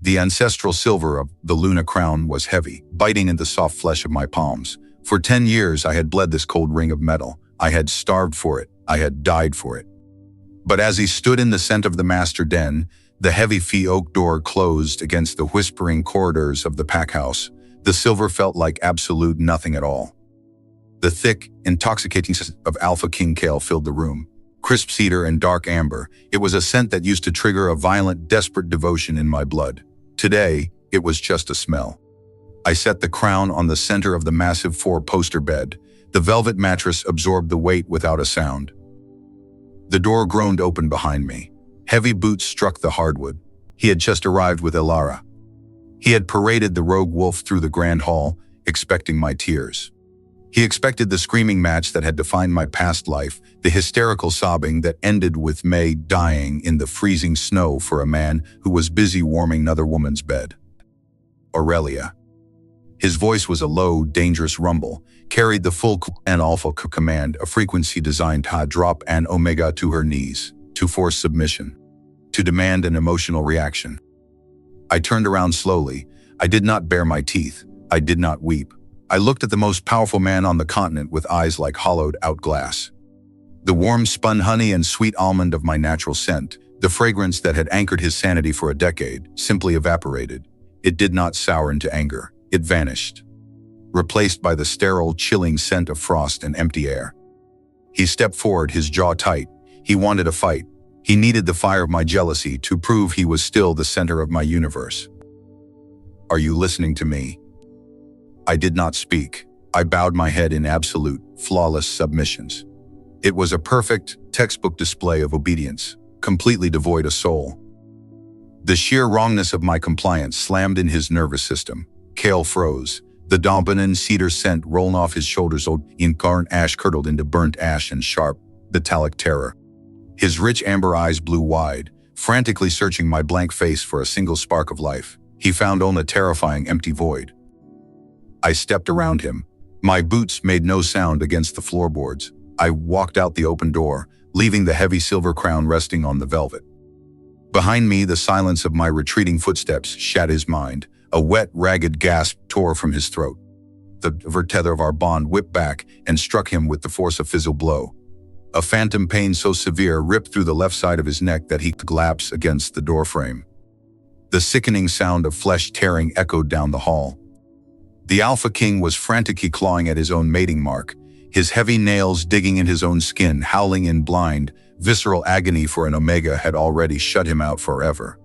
The ancestral silver of the Luna crown was heavy, biting into the soft flesh of my palms. For 10 years I had bled this cold ring of metal. I had starved for it. I had died for it. But as he stood in the center of the master den, the heavy fee oak door closed against the whispering corridors of the pack house. The silver felt like absolute nothing at all. The thick, intoxicating scent of Alpha King Kale filled the room. Crisp cedar and dark amber. It was a scent that used to trigger a violent, desperate devotion in my blood. Today, it was just a smell. I set the crown on the center of the massive 4-poster bed. The velvet mattress absorbed the weight without a sound. The door groaned open behind me. Heavy boots struck the hardwood. He had just arrived with Elara. He had paraded the rogue wolf through the grand hall, expecting my tears. He expected the screaming match that had defined my past life, the hysterical sobbing that ended with May dying in the freezing snow for a man who was busy warming another woman's bed. Aurelia. His voice was a low, dangerous rumble, carried the full and alpha command, a frequency designed to drop an omega to her knees, to force submission, to demand an emotional reaction. I turned around slowly. I did not bare my teeth. I did not weep. I looked at the most powerful man on the continent with eyes like hollowed-out glass. The warm spun honey and sweet almond of my natural scent, the fragrance that had anchored his sanity for a decade, simply evaporated. It did not sour into anger. It vanished, replaced by the sterile, chilling scent of frost and empty air. He stepped forward, his jaw tight. He wanted a fight. He needed the fire of my jealousy to prove he was still the center of my universe. Are you listening to me? I did not speak. I bowed my head in absolute, flawless submissions. It was a perfect, textbook display of obedience, completely devoid of soul. The sheer wrongness of my compliance slammed in his nervous system. Kale froze. The dominant cedar scent rolled off his shoulders. Old incarnate ash curdled into burnt ash and sharp, metallic terror. His rich amber eyes blew wide, frantically searching my blank face for a single spark of life. He found only a terrifying empty void. I stepped around him. My boots made no sound against the floorboards. I walked out the open door, leaving the heavy silver crown resting on the velvet. Behind me, the silence of my retreating footsteps shattered his mind. A wet, ragged gasp tore from his throat. The tether of our bond whipped back and struck him with the force of a physical blow. A phantom pain so severe ripped through the left side of his neck that he collapsed against the doorframe. The sickening sound of flesh tearing echoed down the hall. The Alpha King was frantically clawing at his own mating mark, his heavy nails digging in his own skin, howling in blind, visceral agony, for an omega had already shut him out forever.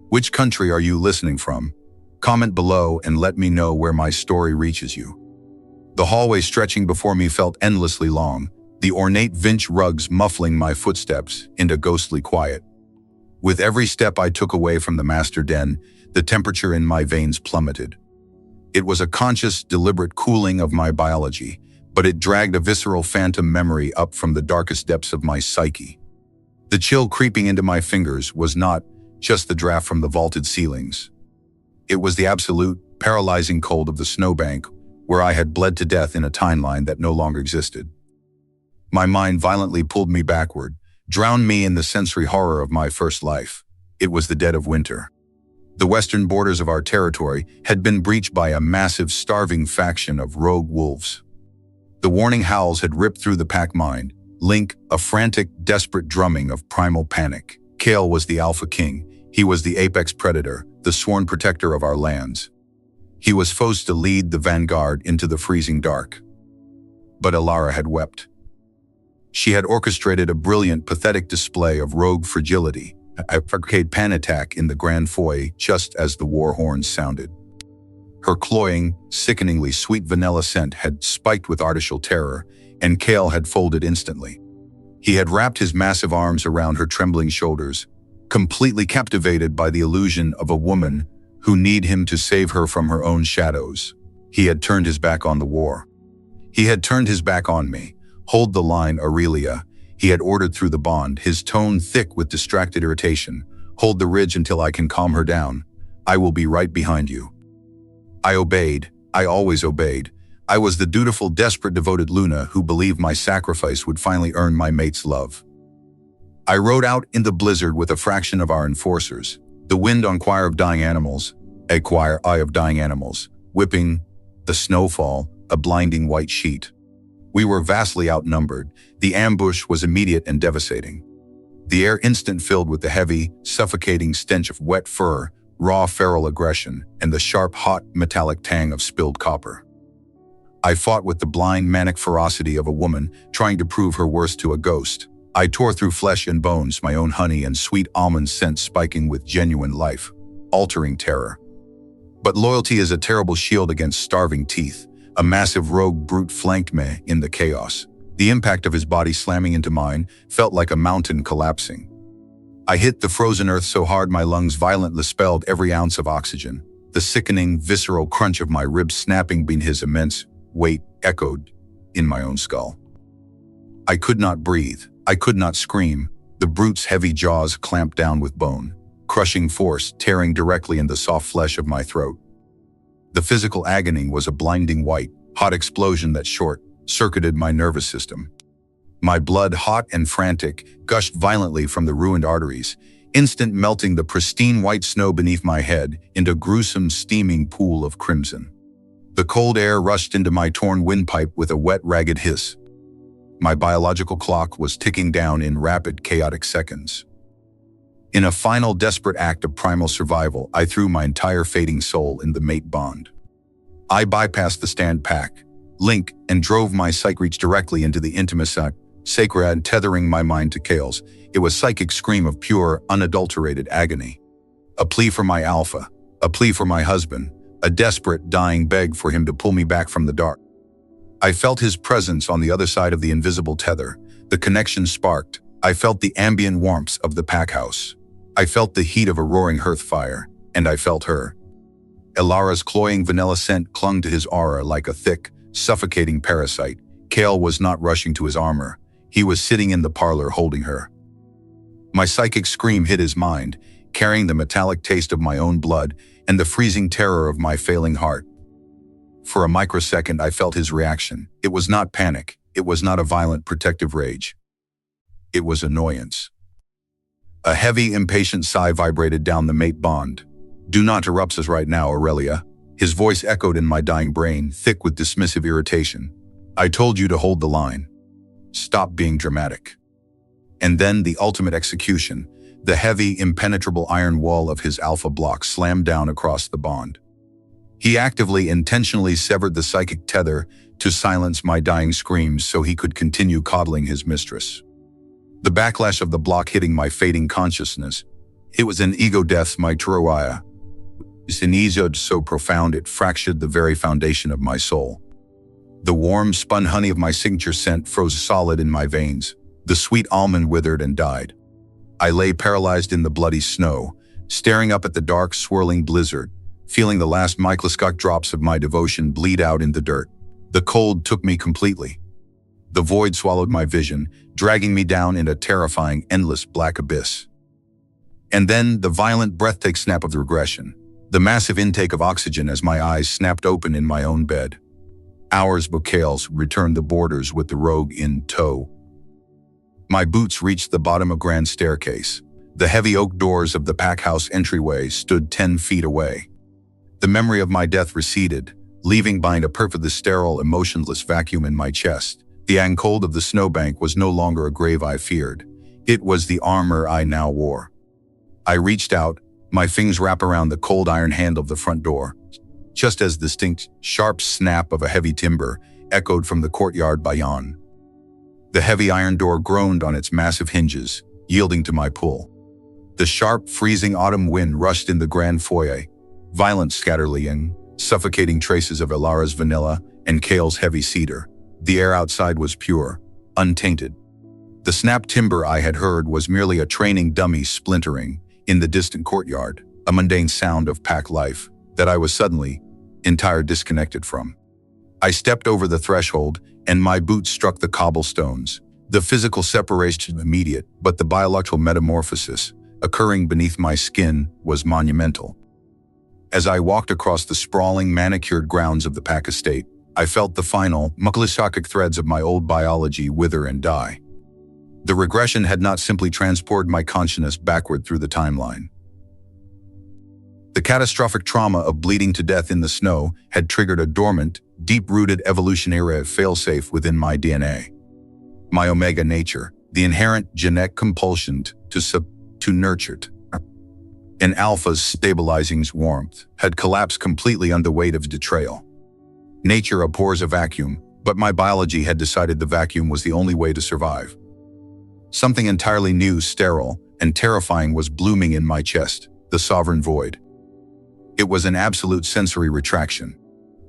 Which country are you listening from? Comment below and let me know where my story reaches you. The hallway stretching before me felt endlessly long, the ornate vintage rugs muffling my footsteps into ghostly quiet. With every step I took away from the master den, the temperature in my veins plummeted. It was a conscious, deliberate cooling of my biology, but it dragged a visceral phantom memory up from the darkest depths of my psyche. The chill creeping into my fingers was not just the draft from the vaulted ceilings. It was the absolute, paralyzing cold of the snowbank, where I had bled to death in a timeline that no longer existed. My mind violently pulled me backward, drowned me in the sensory horror of my first life. It was the dead of winter. The western borders of our territory had been breached by a massive, starving faction of rogue wolves. The warning howls had ripped through the pack mind, Link, a frantic, desperate drumming of primal panic. Kale was the Alpha King. He was the apex predator, the sworn protector of our lands. He was supposed to lead the vanguard into the freezing dark. But Elara had wept. She had orchestrated a brilliant, pathetic display of rogue fragility, a fabricated pan attack in the grand foyer just as the war horns sounded. Her cloying, sickeningly sweet vanilla scent had spiked with artificial terror, and Kale had folded instantly. He had wrapped his massive arms around her trembling shoulders, completely captivated by the illusion of a woman who needed him to save her from her own shadows. He had turned his back on the war. He had turned his back on me. Hold the line, Aurelia. He had ordered through the bond, his tone thick with distracted irritation. Hold the ridge until I can calm her down. I will be right behind you. I obeyed. I always obeyed. I was the dutiful, desperate, devoted Luna who believed my sacrifice would finally earn my mate's love. I rode out in the blizzard with a fraction of our enforcers. The wind on choir of dying animals, a choir eye of dying animals, whipping, the snowfall, a blinding white sheet. We were vastly outnumbered. The ambush was immediate and devastating. The air instant filled with the heavy, suffocating stench of wet fur, raw feral aggression, and the sharp, hot, metallic tang of spilled copper. I fought with the blind, manic ferocity of a woman trying to prove her worth to a ghost. I tore through flesh and bones, my own honey and sweet almond scent spiking with genuine life, altering terror. But loyalty is a terrible shield against starving teeth. A massive rogue brute flanked me in the chaos. The impact of his body slamming into mine felt like a mountain collapsing. I hit the frozen earth so hard my lungs violently expelled every ounce of oxygen. The sickening, visceral crunch of my ribs snapping beneath his immense weight echoed in my own skull. I could not breathe. I could not scream. The brute's heavy jaws clamped down with bone, crushing force tearing directly in the soft flesh of my throat. The physical agony was a blinding white, hot explosion that short-circuited my nervous system. My blood, hot and frantic, gushed violently from the ruined arteries, instant melting the pristine white snow beneath my head into a gruesome steaming pool of crimson. The cold air rushed into my torn windpipe with a wet, ragged hiss. My biological clock was ticking down in rapid, chaotic seconds. In a final desperate act of primal survival, I threw my entire fading soul in the mate bond. I bypassed the stand pack, link, and drove my psyche reach directly into the intimacy, sacred, tethering my mind to Kale's. It was psychic scream of pure, unadulterated agony. A plea for my alpha, a plea for my husband, a desperate, dying beg for him to pull me back from the dark. I felt his presence on the other side of the invisible tether. The connection sparked. I felt the ambient warmth of the pack house. I felt the heat of a roaring hearth fire, and I felt her. Elara's cloying vanilla scent clung to his aura like a thick, suffocating parasite. Kale was not rushing to his armor. He was sitting in the parlor holding her. My psychic scream hit his mind, carrying the metallic taste of my own blood and the freezing terror of my failing heart. For a microsecond, I felt his reaction. It was not panic. It was not a violent, protective rage. It was annoyance. A heavy, impatient sigh vibrated down the mate bond. "Do not interrupt us right now, Aurelia." His voice echoed in my dying brain, thick with dismissive irritation. "I told you to hold the line. Stop being dramatic." And then the ultimate execution. The heavy, impenetrable iron wall of his alpha block slammed down across the bond. He actively, intentionally severed the psychic tether to silence my dying screams so he could continue coddling his mistress. The backlash of the block hitting my fading consciousness. It was an ego death, my Turuaya. An ego so profound it fractured the very foundation of my soul. The warm, spun honey of my signature scent froze solid in my veins. The sweet almond withered and died. I lay paralyzed in the bloody snow, staring up at the dark, swirling blizzard, feeling the last microscopic drops of my devotion bleed out in the dirt. The cold took me completely. The void swallowed my vision, dragging me down in a terrifying, endless black abyss. And then the violent, breathtaking snap of the regression, the massive intake of oxygen as my eyes snapped open in my own bed. Hours Bocales returned the borders with the rogue in tow. My boots reached the bottom of grand staircase. The heavy oak doors of the pack house entryway stood 10 feet away. The memory of my death receded, leaving behind a perfectly sterile, emotionless vacuum in my chest. The cold of the snowbank was no longer a grave I feared. It was the armor I now wore. I reached out, my fingers wrapped around the cold iron handle of the front door, just as the distinct, sharp snap of a heavy timber echoed from the courtyard beyond. The heavy iron door groaned on its massive hinges, yielding to my pull. The sharp, freezing autumn wind rushed in the grand foyer, violent scatterlying, suffocating traces of Elara's vanilla and Kale's heavy cedar. The air outside was pure, untainted. The snapped timber I had heard was merely a training dummy splintering in the distant courtyard, a mundane sound of pack life that I was suddenly entirely disconnected from. I stepped over the threshold, and my boots struck the cobblestones. The physical separation was immediate, but the biological metamorphosis occurring beneath my skin was monumental. As I walked across the sprawling, manicured grounds of the pack estate, I felt the final, microscopic threads of my old biology wither and die. The regression had not simply transported my consciousness backward through the timeline. The catastrophic trauma of bleeding to death in the snow had triggered a dormant, deep-rooted evolutionary failsafe within my DNA. My omega nature, the inherent genetic compulsion to nurture it. An alpha's stabilizing warmth had collapsed completely under the weight of betrayal. Nature abhors a vacuum, but my biology had decided the vacuum was the only way to survive. Something entirely new, sterile, and terrifying was blooming in my chest, the sovereign void. It was an absolute sensory retraction.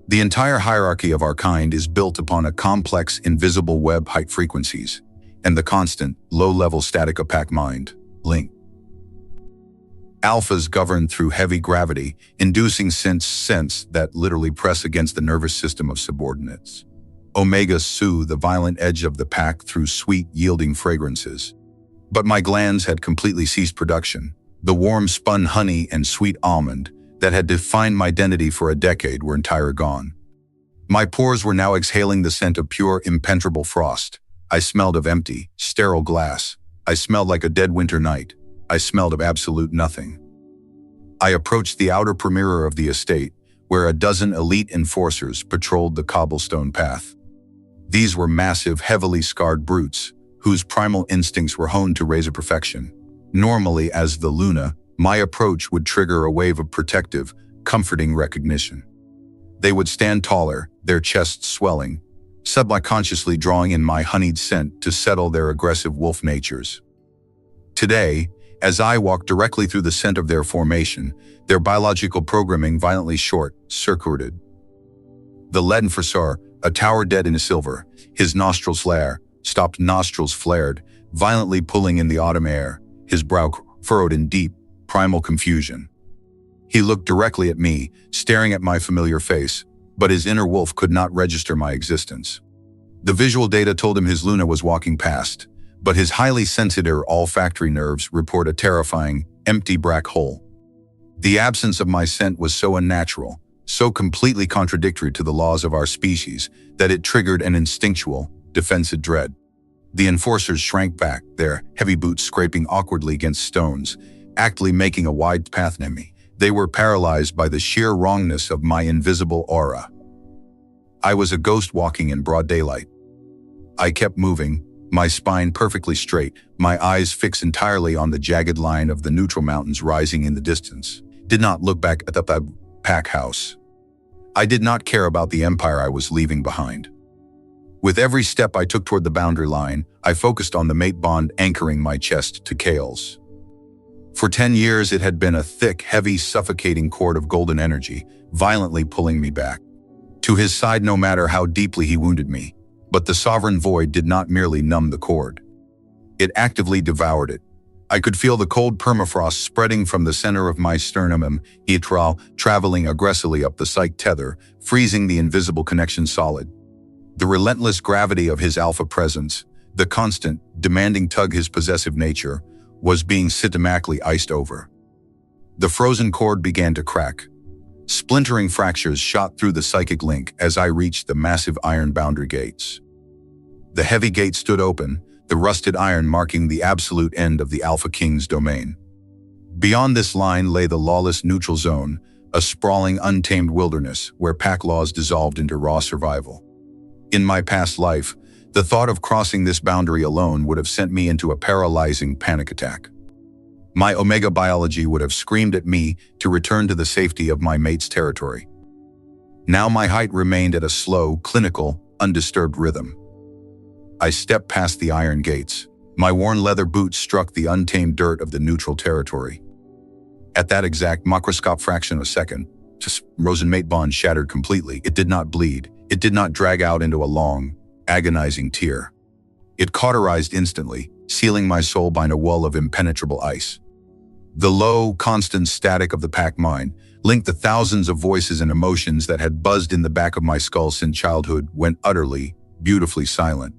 The entire hierarchy of our kind is built upon a complex, invisible web height frequencies, and the constant, low-level static opaque mind, link. Alphas govern through heavy gravity, inducing sense that literally press against the nervous system of subordinates. Omegas soothe the violent edge of the pack through sweet, yielding fragrances. But my glands had completely ceased production. The warm spun honey and sweet almond that had defined my identity for a decade were entirely gone. My pores were now exhaling the scent of pure, impenetrable frost. I smelled of empty, sterile glass. I smelled like a dead winter night. I smelled of absolute nothing. I approached the outer perimeter of the estate, where a dozen elite enforcers patrolled the cobblestone path. These were massive, heavily scarred brutes, whose primal instincts were honed to razor perfection. Normally, as the Luna, my approach would trigger a wave of protective, comforting recognition. They would stand taller, their chests swelling, subconsciously drawing in my honeyed scent to settle their aggressive wolf natures. Today, as I walked directly through the scent of their formation, their biological programming violently short-circuited. The leaden enforcer, a tower dead in silver, his nostrils stopped nostrils flared, violently pulling in the autumn air, his brow furrowed in deep, primal confusion. He looked directly at me, staring at my familiar face, but his inner wolf could not register my existence. The visual data told him his Luna was walking past, but his highly sensitive olfactory nerves report a terrifying, empty black hole. The absence of my scent was so unnatural, so completely contradictory to the laws of our species, that it triggered an instinctual, defensive dread. The enforcers shrank back, their heavy boots scraping awkwardly against stones, actively making a wide path near me. They were paralyzed by the sheer wrongness of my invisible aura. I was a ghost walking in broad daylight. I kept moving, my spine perfectly straight, my eyes fixed entirely on the jagged line of the neutral mountains rising in the distance. Did not look back at the pack house. I did not care about the empire I was leaving behind. With every step I took toward the boundary line, I focused on the mate bond anchoring my chest to Kale's. For 10 years it had been a thick, heavy, suffocating cord of golden energy, violently pulling me back to his side no matter how deeply he wounded me. But the sovereign void did not merely numb the cord. It actively devoured it. I could feel the cold permafrost spreading from the center of my sternum and traveling aggressively up the psych tether, freezing the invisible connection solid. The relentless gravity of his alpha presence, the constant, demanding tug his possessive nature, was being systematically iced over. The frozen cord began to crack. Splintering fractures shot through the psychic link as I reached the massive iron boundary gates. The heavy gate stood open, the rusted iron marking the absolute end of the Alpha King's domain. Beyond this line lay the lawless neutral zone, a sprawling, untamed wilderness where pack laws dissolved into raw survival. In my past life, the thought of crossing this boundary alone would have sent me into a paralyzing panic attack. My omega biology would have screamed at me to return to the safety of my mate's territory. Now my height remained at a slow, clinical, undisturbed rhythm. I stepped past the iron gates. My worn leather boots struck the untamed dirt of the neutral territory. At that exact microscopic fraction of a second, Rosen mate bond shattered completely. It did not bleed. It did not drag out into a long, agonizing tear. It cauterized instantly, sealing my soul behind a wall of impenetrable ice. The low, constant static of the pack mind linked the thousands of voices and emotions that had buzzed in the back of my skull since childhood went utterly, beautifully silent.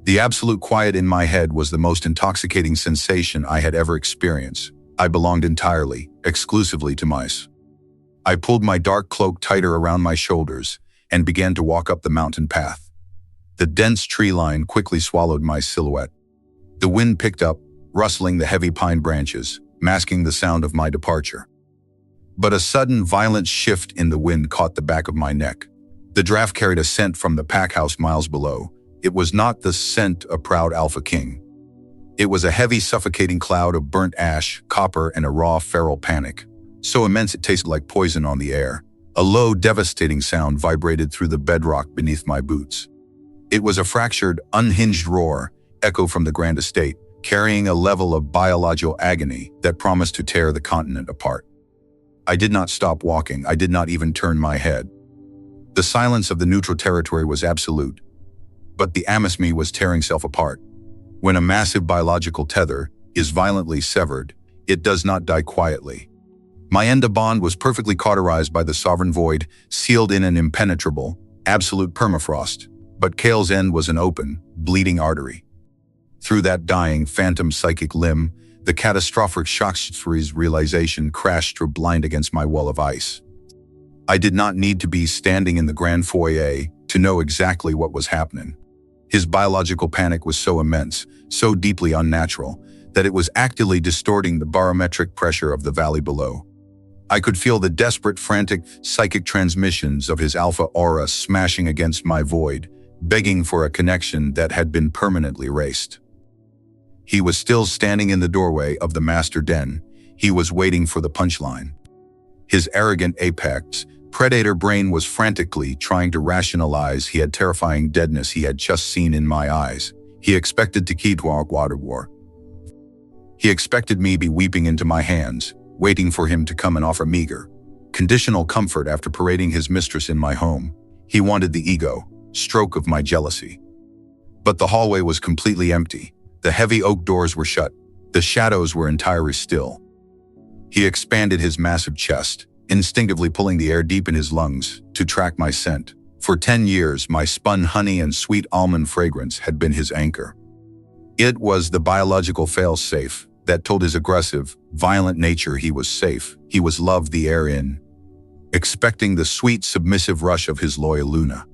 The absolute quiet in my head was the most intoxicating sensation I had ever experienced. I belonged entirely, exclusively to mice. I pulled my dark cloak tighter around my shoulders and began to walk up the mountain path. The dense tree line quickly swallowed my silhouette. The wind picked up, rustling the heavy pine branches, masking the sound of my departure. But a sudden, violent shift in the wind caught the back of my neck. The draft carried a scent from the pack house miles below. It was not the scent of proud Alpha King. It was a heavy, suffocating cloud of burnt ash, copper, and a raw, feral panic. So immense it tasted like poison on the air. A low, devastating sound vibrated through the bedrock beneath my boots. It was a fractured, unhinged roar, echo from the Grand Estate, carrying a level of biological agony that promised to tear the continent apart. I did not stop walking. I did not even turn my head. The silence of the neutral territory was absolute, but the atmosphere was tearing itself apart. When a massive biological tether is violently severed, it does not die quietly. My enda bond was perfectly cauterized by the sovereign void, sealed in an impenetrable, absolute permafrost, but Kale's end was an open, bleeding artery. Through that dying, phantom psychic limb, the catastrophic shock's realization crashed through blind against my wall of ice. I did not need to be standing in the grand foyer to know exactly what was happening. His biological panic was so immense, so deeply unnatural, that it was actively distorting the barometric pressure of the valley below. I could feel the desperate, frantic, psychic transmissions of his alpha aura smashing against my void, begging for a connection that had been permanently erased. He was still standing in the doorway of the master den. He was waiting for the punchline. His arrogant apex, predator brain was frantically trying to rationalize the terrifying deadness he had just seen in my eyes. He expected to keep water war. He expected me be weeping into my hands, waiting for him to come and offer meager, conditional comfort after parading his mistress in my home. He wanted the ego, stroke of my jealousy. But the hallway was completely empty. The heavy oak doors were shut. The shadows were entirely still. He expanded his massive chest, instinctively pulling the air deep in his lungs to track my scent. For 10 years, my spun honey and sweet almond fragrance had been his anchor. It was the biological fail-safe that told his aggressive, violent nature he was safe. He was loved the air in, expecting the sweet, submissive rush of his loyal Luna.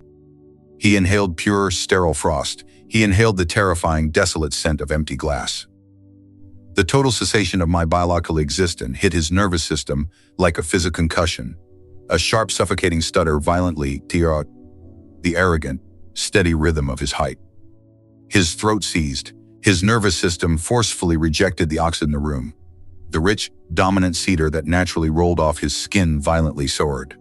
He inhaled pure, sterile frost. He inhaled the terrifying, desolate scent of empty glass. The total cessation of my biological existence hit his nervous system like a physical concussion. A sharp, suffocating stutter violently tear out the arrogant, steady rhythm of his height. His throat seized. His nervous system forcefully rejected the oxygen in the room. The rich, dominant cedar that naturally rolled off his skin violently soared.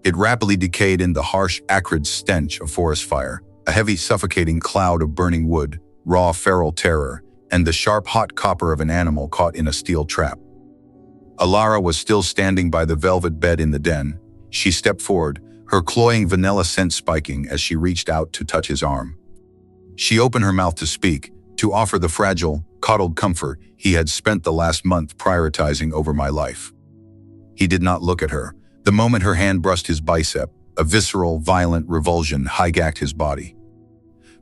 It rapidly decayed in the harsh, acrid stench of forest fire, a heavy, suffocating cloud of burning wood, raw, feral terror, and the sharp, hot copper of an animal caught in a steel trap. Alara was still standing by the velvet bed in the den. She stepped forward, her cloying vanilla scent spiking as she reached out to touch his arm. She opened her mouth to speak, to offer the fragile, coddled comfort he had spent the last month prioritizing over my life. He did not look at her. The moment her hand brushed his bicep, a visceral, violent revulsion hijacked his body.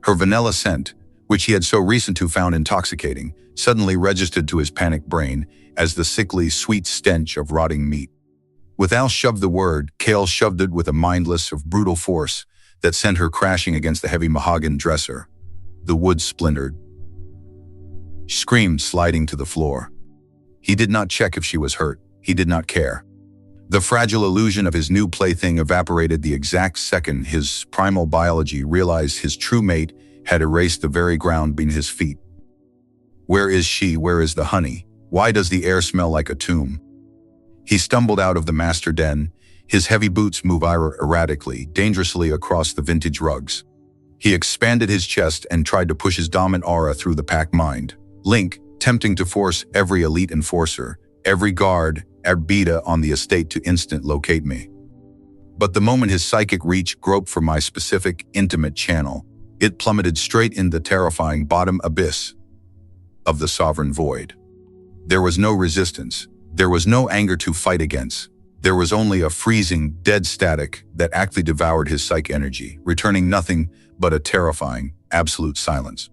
Her vanilla scent, which he had so recently found intoxicating, suddenly registered to his panicked brain as the sickly, sweet stench of rotting meat. Without shoved the word, Kale shoved it with a mindless of brutal force that sent her crashing against the heavy mahogany dresser. The wood splintered. She screamed, sliding to the floor. He did not check if she was hurt. He did not care. The fragile illusion of his new plaything evaporated the exact second his primal biology realized his true mate had erased the very ground beneath his feet. Where is she? Where is the honey? Why does the air smell like a tomb? He stumbled out of the master den. His heavy boots moved erratically, dangerously across the vintage rugs. He expanded his chest and tried to push his dominant aura through the pack mind. Link, tempting to force every elite enforcer, every guard, Arbita on the estate to instant locate me. But the moment his psychic reach groped for my specific, intimate channel, it plummeted straight in the terrifying bottom abyss of the sovereign void. There was no resistance. There was no anger to fight against. There was only a freezing, dead static that actively devoured his psych energy, returning nothing but a terrifying, absolute silence.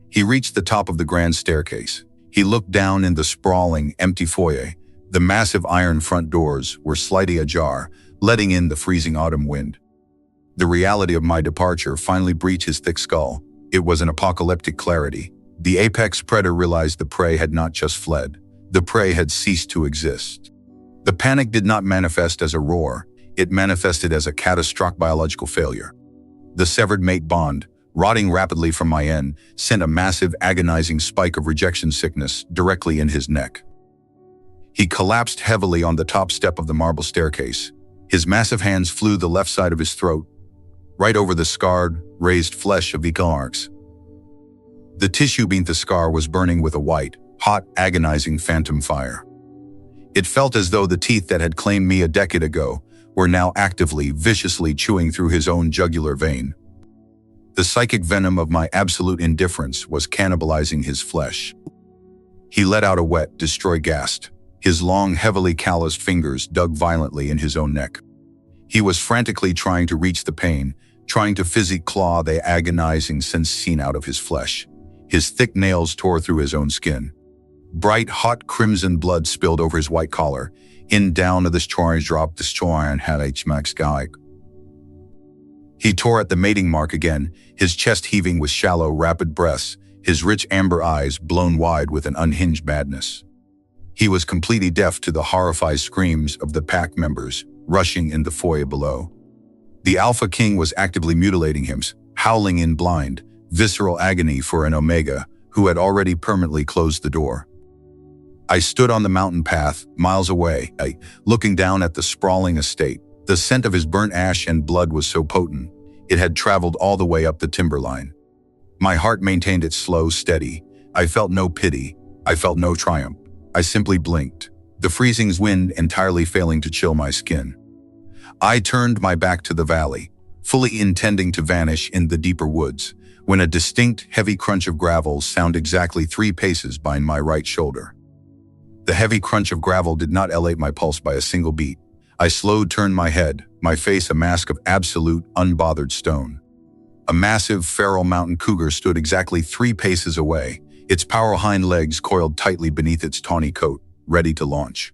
He reached the top of the grand staircase. He looked down in the sprawling, empty foyer. The massive iron front doors were slightly ajar, letting in the freezing autumn wind. The reality of my departure finally breached his thick skull. It was an apocalyptic clarity. The apex predator realized the prey had not just fled. The prey had ceased to exist. The panic did not manifest as a roar, it manifested as a catastrophic biological failure. The severed mate bond, rotting rapidly from my end, sent a massive agonizing spike of rejection sickness directly in his neck. He collapsed heavily on the top step of the marble staircase. His massive hands flew the left side of his throat, right over the scarred, raised flesh of the arcs. The tissue beneath the scar was burning with a white, hot, agonizing phantom fire. It felt as though the teeth that had claimed me a decade ago were now actively, viciously chewing through his own jugular vein. The psychic venom of my absolute indifference was cannibalizing his flesh. He let out a wet, destroyed gasp. His long, heavily calloused fingers dug violently in his own neck. He was frantically trying to reach the pain, trying to physically claw the agonizing sensation out of his flesh. His thick nails tore through his own skin. Bright, hot crimson blood spilled over his white collar. In down to the charge dropped the story and had a max guy. He tore at the mating mark again, his chest heaving with shallow, rapid breaths, his rich amber eyes blown wide with an unhinged madness. He was completely deaf to the horrified screams of the pack members rushing in the foyer below. The Alpha King was actively mutilating him, howling in blind, visceral agony for an Omega who had already permanently closed the door. I stood on the mountain path, miles away, looking down at the sprawling estate. The scent of his burnt ash and blood was so potent, it had traveled all the way up the timberline. My heart maintained its slow, steady. I felt no pity. I felt no triumph. I simply blinked, the freezing wind entirely failing to chill my skin. I turned my back to the valley, fully intending to vanish in the deeper woods, when a distinct, heavy crunch of gravel sounded exactly 3 paces behind my right shoulder. The heavy crunch of gravel did not elevate my pulse by a single beat. I slowed, turned my head, my face a mask of absolute, unbothered stone. A massive, feral mountain cougar stood exactly 3 paces away, its powerful hind legs coiled tightly beneath its tawny coat, ready to launch.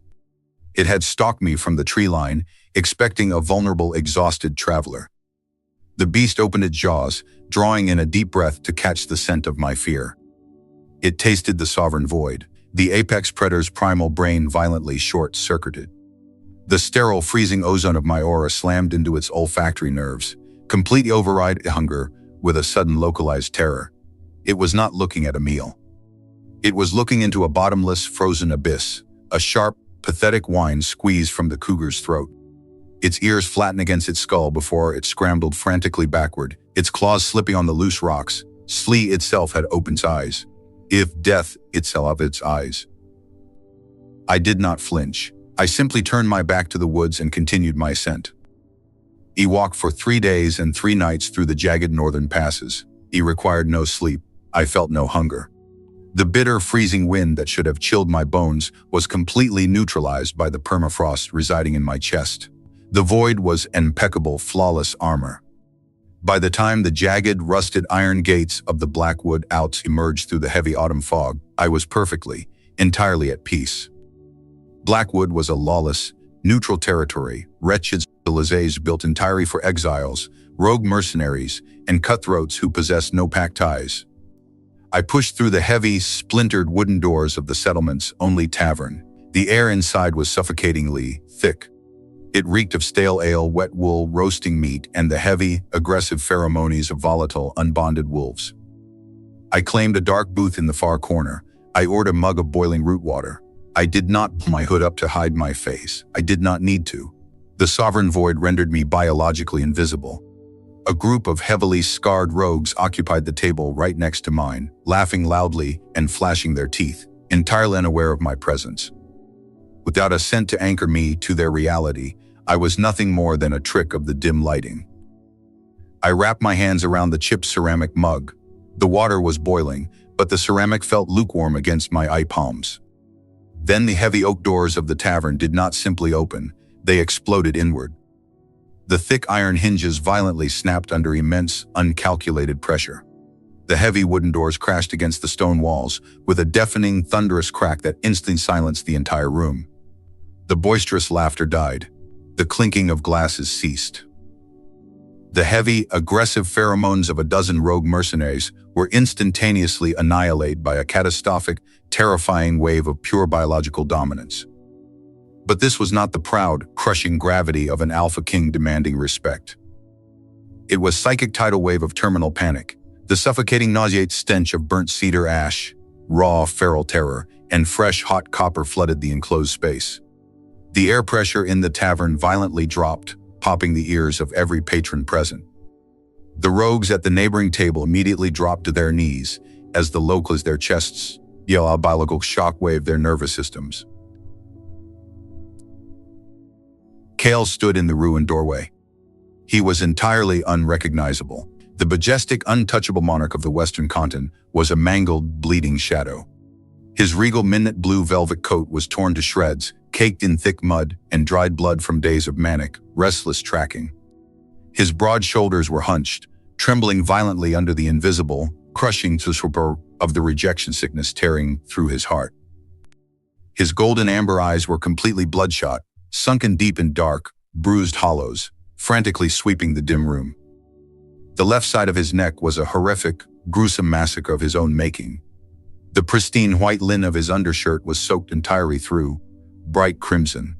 It had stalked me from the tree line, expecting a vulnerable, exhausted traveler. The beast opened its jaws, drawing in a deep breath to catch the scent of my fear. It tasted the sovereign void. The apex predator's primal brain violently short-circuited. The sterile, freezing ozone of my aura slammed into its olfactory nerves, completely override hunger with a sudden localized terror. It was not looking at a meal. It was looking into a bottomless, frozen abyss, a sharp, pathetic whine squeezed from the cougar's throat. Its ears flattened against its skull before it scrambled frantically backward, its claws slipping on the loose rocks. Slee itself had opened its eyes. If death itself of its eyes. I did not flinch. I simply turned my back to the woods and continued my ascent. I walked for 3 days and 3 nights through the jagged northern passes. I required no sleep. I felt no hunger. The bitter, freezing wind that should have chilled my bones was completely neutralized by the permafrost residing in my chest. The void was impeccable, flawless armor. By the time the jagged, rusted iron gates of the Blackwood Outs emerged through the heavy autumn fog, I was perfectly, entirely at peace. Blackwood was a lawless, neutral territory, wretched civilizations built entirely for exiles, rogue mercenaries, and cutthroats who possessed no pack ties. I pushed through the heavy, splintered wooden doors of the settlement's only tavern. The air inside was suffocatingly thick. It reeked of stale ale, wet wool, roasting meat, and the heavy, aggressive pheromones of volatile, unbonded wolves. I claimed a dark booth in the far corner. I ordered a mug of boiling root water. I did not pull my hood up to hide my face. I did not need to. The sovereign void rendered me biologically invisible. A group of heavily scarred rogues occupied the table right next to mine, laughing loudly and flashing their teeth, entirely unaware of my presence. Without a scent to anchor me to their reality, I was nothing more than a trick of the dim lighting. I wrapped my hands around the chipped ceramic mug. The water was boiling, but the ceramic felt lukewarm against my eye palms. Then the heavy oak doors of the tavern did not simply open, they exploded inward. The thick iron hinges violently snapped under immense, uncalculated pressure. The heavy wooden doors crashed against the stone walls with a deafening, thunderous crack that instantly silenced the entire room. The boisterous laughter died. The clinking of glasses ceased. The heavy, aggressive pheromones of a dozen rogue mercenaries were instantaneously annihilated by a catastrophic, terrifying wave of pure biological dominance. But this was not the proud, crushing gravity of an alpha king demanding respect. It was psychic tidal wave of terminal panic, the suffocating nauseate stench of burnt cedar ash, raw, feral terror, and fresh, hot copper flooded the enclosed space. The air pressure in the tavern violently dropped, popping the ears of every patron present. The rogues at the neighboring table immediately dropped to their knees as the locals their chests yell a biological shockwave their nervous systems. Kale stood in the ruined doorway. He was entirely unrecognizable. The majestic, untouchable monarch of the Western continent was a mangled, bleeding shadow. His regal midnight blue velvet coat was torn to shreds, caked in thick mud and dried blood from days of manic, restless tracking. His broad shoulders were hunched, trembling violently under the invisible, crushing sword of the rejection sickness tearing through his heart. His golden amber eyes were completely bloodshot, sunken deep in dark, bruised hollows, frantically sweeping the dim room. The left side of his neck was a horrific, gruesome massacre of his own making. The pristine white linen of his undershirt was soaked entirely through, bright crimson.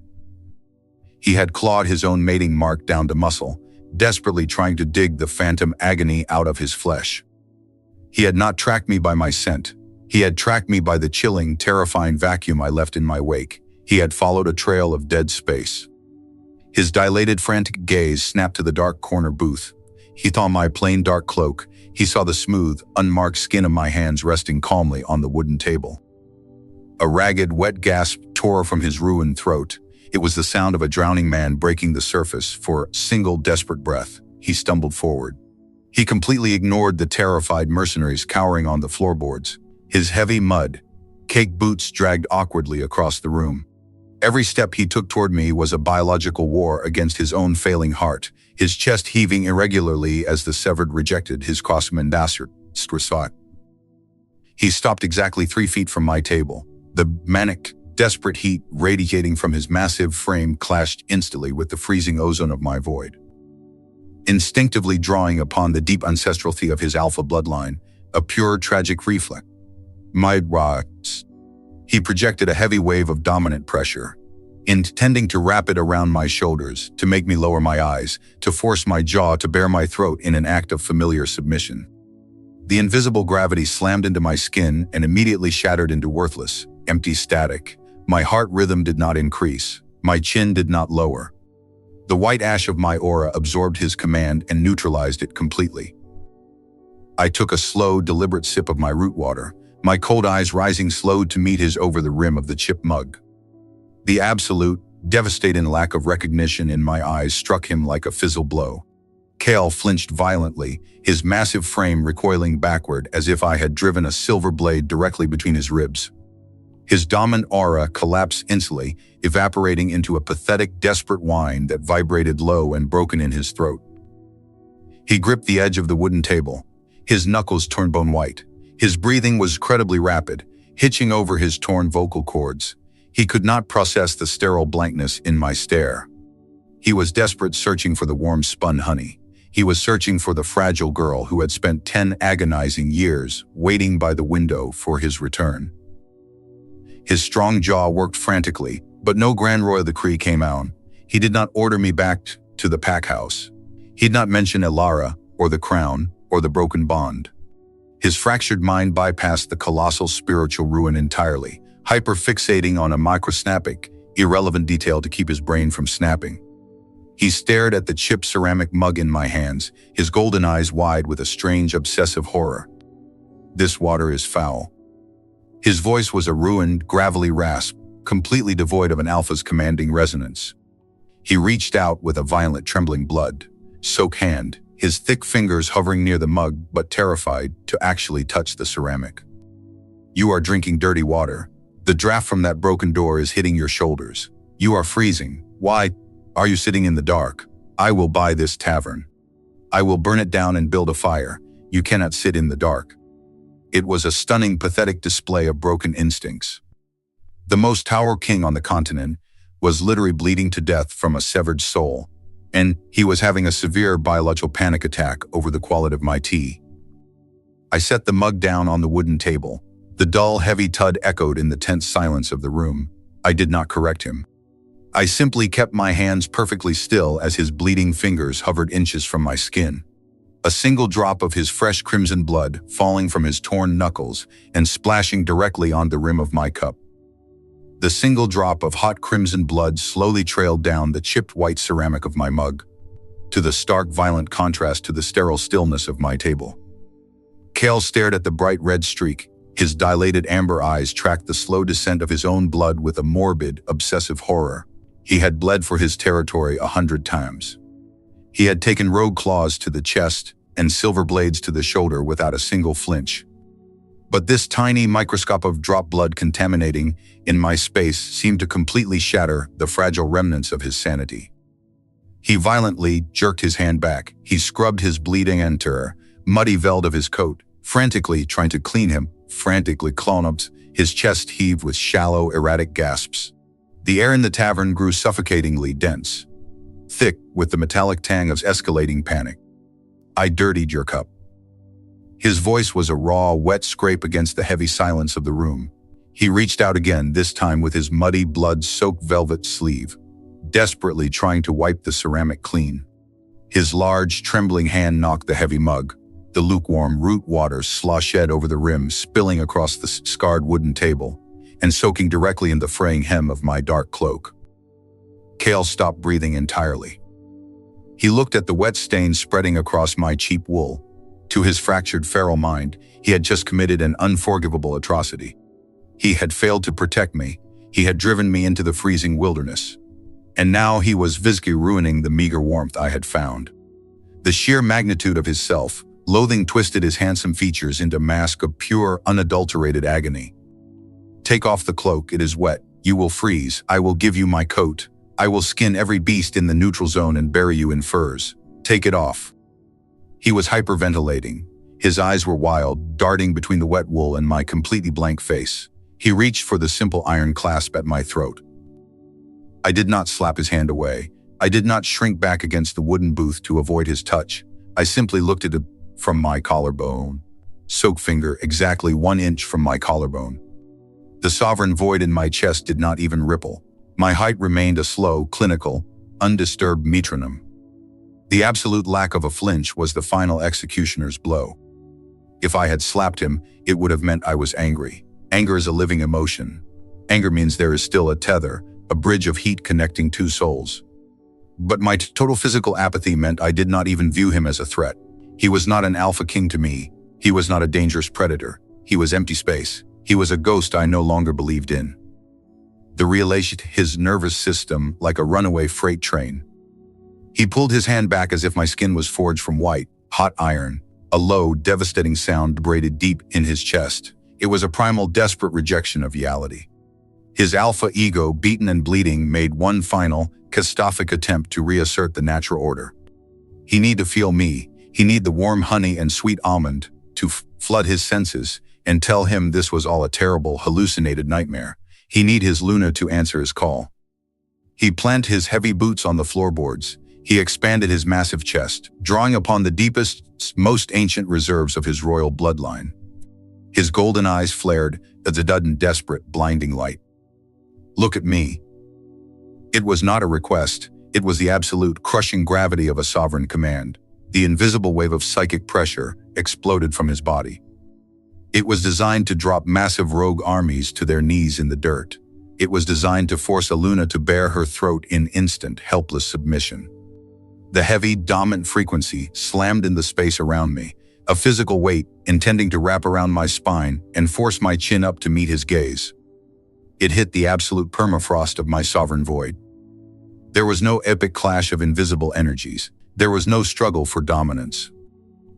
He had clawed his own mating mark down to muscle, desperately trying to dig the phantom agony out of his flesh. He had not tracked me by my scent. He had tracked me by the chilling, terrifying vacuum I left in my wake. He had followed a trail of dead space. His dilated, frantic gaze snapped to the dark corner booth. He saw my plain dark cloak. He saw the smooth, unmarked skin of my hands resting calmly on the wooden table. A ragged, wet gasp tore from his ruined throat. It was the sound of a drowning man breaking the surface for a single desperate breath. He stumbled forward. He completely ignored the terrified mercenaries cowering on the floorboards. His heavy mud-caked boots dragged awkwardly across the room. Every step he took toward me was a biological war against his own failing heart, his chest heaving irregularly as the severed rejected his crossmandasser stressot. He stopped exactly 3 feet from my table. The manic, desperate heat radiating from his massive frame clashed instantly with the freezing ozone of my void. Instinctively drawing upon the deep ancestrality of his alpha bloodline, a pure tragic reflex. My rocks. He projected a heavy wave of dominant pressure, intending to wrap it around my shoulders, to make me lower my eyes, to force my jaw to bare my throat in an act of familiar submission. The invisible gravity slammed into my skin and immediately shattered into worthless, empty static. My heart rhythm did not increase. My chin did not lower. The white ash of my aura absorbed his command and neutralized it completely. I took a slow, deliberate sip of my root water, my cold eyes rising slowed to meet his over the rim of the chipped mug. The absolute, devastating lack of recognition in my eyes struck him like a fizzle blow. Kale flinched violently, his massive frame recoiling backward as if I had driven a silver blade directly between his ribs. His dominant aura collapsed instantly, evaporating into a pathetic, desperate whine that vibrated low and broken in his throat. He gripped the edge of the wooden table, his knuckles turned bone white. His breathing was incredibly rapid, hitching over his torn vocal cords. He could not process the sterile blankness in my stare. He was desperate, searching for the warm spun honey. He was searching for the fragile girl who had spent 10 agonizing years waiting by the window for his return. His strong jaw worked frantically, but no grand royal decree came out. He did not order me back to the pack house. He did not mention Elara, or the crown, or the broken bond. His fractured mind bypassed the colossal spiritual ruin entirely, hyper-fixating on a microscopic, irrelevant detail to keep his brain from snapping. He stared at the chipped ceramic mug in my hands, his golden eyes wide with a strange, obsessive horror. "This water is foul." His voice was a ruined, gravelly rasp, completely devoid of an alpha's commanding resonance. He reached out with a violent, trembling blood-soaked hand, his thick fingers hovering near the mug but terrified to actually touch the ceramic. "You are drinking dirty water. The draft from that broken door is hitting your shoulders. You are freezing. Why are you sitting in the dark? I will buy this tavern. I will burn it down and build a fire. You cannot sit in the dark." It was a stunning, pathetic display of broken instincts. The most powerful king on the continent was literally bleeding to death from a severed soul, and he was having a severe biological panic attack over the quality of my tea. I set the mug down on the wooden table. The dull, heavy thud echoed in the tense silence of the room. I did not correct him. I simply kept my hands perfectly still as his bleeding fingers hovered inches from my skin. A single drop of his fresh crimson blood falling from his torn knuckles and splashing directly on the rim of my cup. The single drop of hot crimson blood slowly trailed down the chipped white ceramic of my mug, to the stark violent contrast to the sterile stillness of my table. Cale stared at the bright red streak. His dilated amber eyes tracked the slow descent of his own blood with a morbid, obsessive horror. He had bled for his territory 100 times. He had taken rogue claws to the chest and silver blades to the shoulder without a single flinch. But this tiny microscope of drop blood contaminating in my space seemed to completely shatter the fragile remnants of his sanity. He violently jerked his hand back. He scrubbed his bleeding enter, muddy veld of his coat, frantically trying to clean him, frantically clonups. His chest heaved with shallow, erratic gasps. The air in the tavern grew suffocatingly dense, thick with the metallic tang of escalating panic. I dirtied your cup. His voice was a raw, wet scrape against the heavy silence of the room. He reached out again, this time with his muddy, blood-soaked velvet sleeve, desperately trying to wipe the ceramic clean. His large, trembling hand knocked the heavy mug. The lukewarm root water sloshed over the rim, spilling across the scarred wooden table and soaking directly in the fraying hem of my dark cloak. Cale stopped breathing entirely. He looked at the wet stains spreading across my cheap wool. To his fractured feral mind, he had just committed an unforgivable atrocity. He had failed to protect me. He had driven me into the freezing wilderness. And now he was visibly ruining the meager warmth I had found. The sheer magnitude of his self, loathing twisted his handsome features into a mask of pure, unadulterated agony. Take off the cloak, it is wet. You will freeze. I will give you my coat. I will skin every beast in the neutral zone and bury you in furs. Take it off. He was hyperventilating. His eyes were wild, darting between the wet wool and my completely blank face. He reached for the simple iron clasp at my throat. I did not slap his hand away. I did not shrink back against the wooden booth to avoid his touch. I simply looked at it from my collarbone. Soaked finger exactly 1 inch from my collarbone. The sovereign void in my chest did not even ripple. My height remained a slow, clinical, undisturbed metronome. The absolute lack of a flinch was the final executioner's blow. If I had slapped him, it would have meant I was angry. Anger is a living emotion. Anger means there is still a tether, a bridge of heat connecting two souls. But my total physical apathy meant I did not even view him as a threat. He was not an alpha king to me. He was not a dangerous predator. He was empty space. He was a ghost I no longer believed in. The realized his nervous system like a runaway freight train. He pulled his hand back as if my skin was forged from white, hot iron. A low, devastating sound vibrated deep in his chest. It was a primal, desperate rejection of reality. His alpha ego, beaten and bleeding, made one final, catastrophic attempt to reassert the natural order. He needed to feel me. He needed the warm honey and sweet almond to flood his senses and tell him this was all a terrible, hallucinated nightmare. He needed his Luna to answer his call. He planted his heavy boots on the floorboards. He expanded his massive chest, drawing upon the deepest, most ancient reserves of his royal bloodline. His golden eyes flared as a sudden, desperate, blinding light. Look at me. It was not a request. It was the absolute, crushing gravity of a sovereign command. The invisible wave of psychic pressure exploded from his body. It was designed to drop massive rogue armies to their knees in the dirt. It was designed to force Aluna to bare her throat in instant, helpless submission. The heavy, dominant frequency slammed in the space around me, a physical weight intending to wrap around my spine and force my chin up to meet his gaze. It hit the absolute permafrost of my sovereign void. There was no epic clash of invisible energies. There was no struggle for dominance.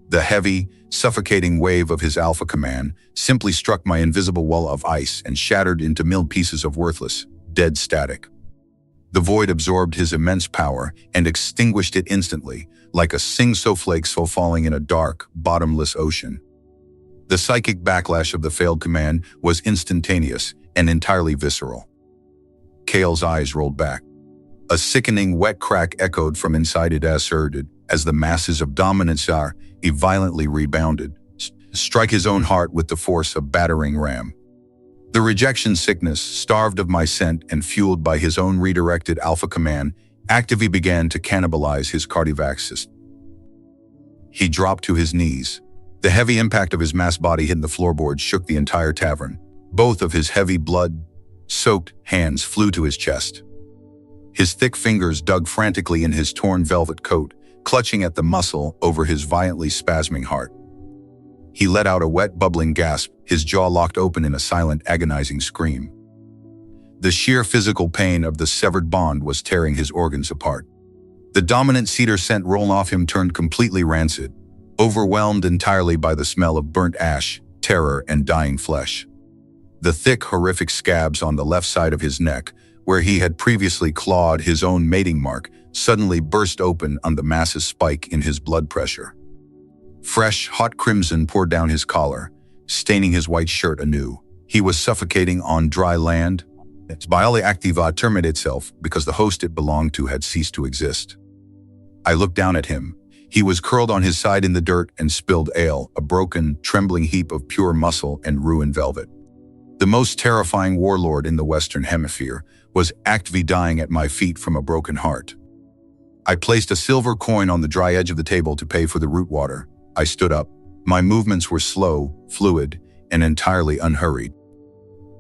The heavy, suffocating wave of his alpha command simply struck my invisible wall of ice and shattered into milled pieces of worthless, dead static. The void absorbed his immense power and extinguished it instantly, like a snowflake falling in a dark, bottomless ocean. The psychic backlash of the failed command was instantaneous and entirely visceral. Cale's eyes rolled back. A sickening wet crack echoed from inside it as the masses of dominance he violently rebounded, strike his own heart with the force of battering ram. The rejection sickness, starved of my scent and fueled by his own redirected alpha command, actively began to cannibalize his cardiac system. He dropped to his knees. The heavy impact of his mass body hitting the floorboards shook the entire tavern. Both of his heavy blood-soaked hands flew to his chest. His thick fingers dug frantically in his torn velvet coat, clutching at the muscle over his violently spasming heart. He let out a wet, bubbling gasp, his jaw locked open in a silent, agonizing scream. The sheer physical pain of the severed bond was tearing his organs apart. The dominant cedar scent rolling off him turned completely rancid, overwhelmed entirely by the smell of burnt ash, terror, and dying flesh. The thick, horrific scabs on the left side of his neck, where he had previously clawed his own mating mark, suddenly burst open on the massive spike in his blood pressure. Fresh, hot crimson poured down his collar, staining his white shirt anew. He was suffocating on dry land. Its biology activa terminated itself because the host it belonged to had ceased to exist. I looked down at him. He was curled on his side in the dirt and spilled ale, a broken, trembling heap of pure muscle and ruined velvet. The most terrifying warlord in the Western Hemisphere was actively dying at my feet from a broken heart. I placed a silver coin on the dry edge of the table to pay for the root water. I stood up. My movements were slow, fluid, and entirely unhurried.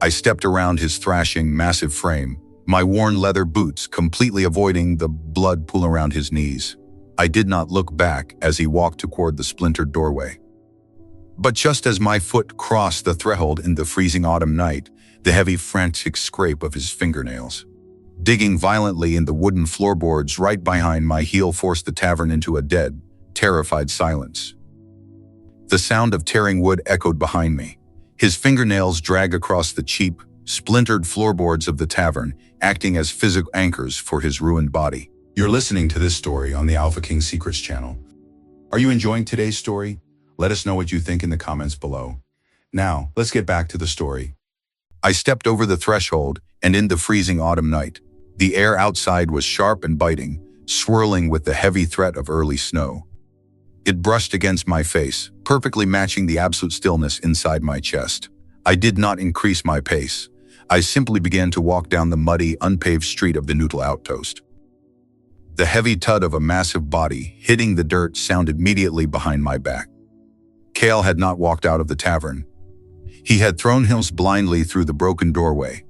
I stepped around his thrashing, massive frame, my worn leather boots completely avoiding the blood pool around his knees. I did not look back as he walked toward the splintered doorway. But just as my foot crossed the threshold in the freezing autumn night, the heavy, frantic scrape of his fingernails, digging violently in the wooden floorboards right behind my heel, forced the tavern into a dead, terrified silence. The sound of tearing wood echoed behind me. His fingernails dragged across the cheap, splintered floorboards of the tavern, acting as physical anchors for his ruined body. You're listening to this story on the Alpha King Secrets channel. Are you enjoying today's story? Let us know what you think in the comments below. Now, let's get back to the story. I stepped over the threshold, and in the freezing autumn night, the air outside was sharp and biting, swirling with the heavy threat of early snow. It brushed against my face, perfectly matching the absolute stillness inside my chest. I did not increase my pace. I simply began to walk down the muddy, unpaved street of the Neutral Outpost. The heavy thud of a massive body hitting the dirt sounded immediately behind my back. Cale had not walked out of the tavern. He had thrown himself blindly through the broken doorway.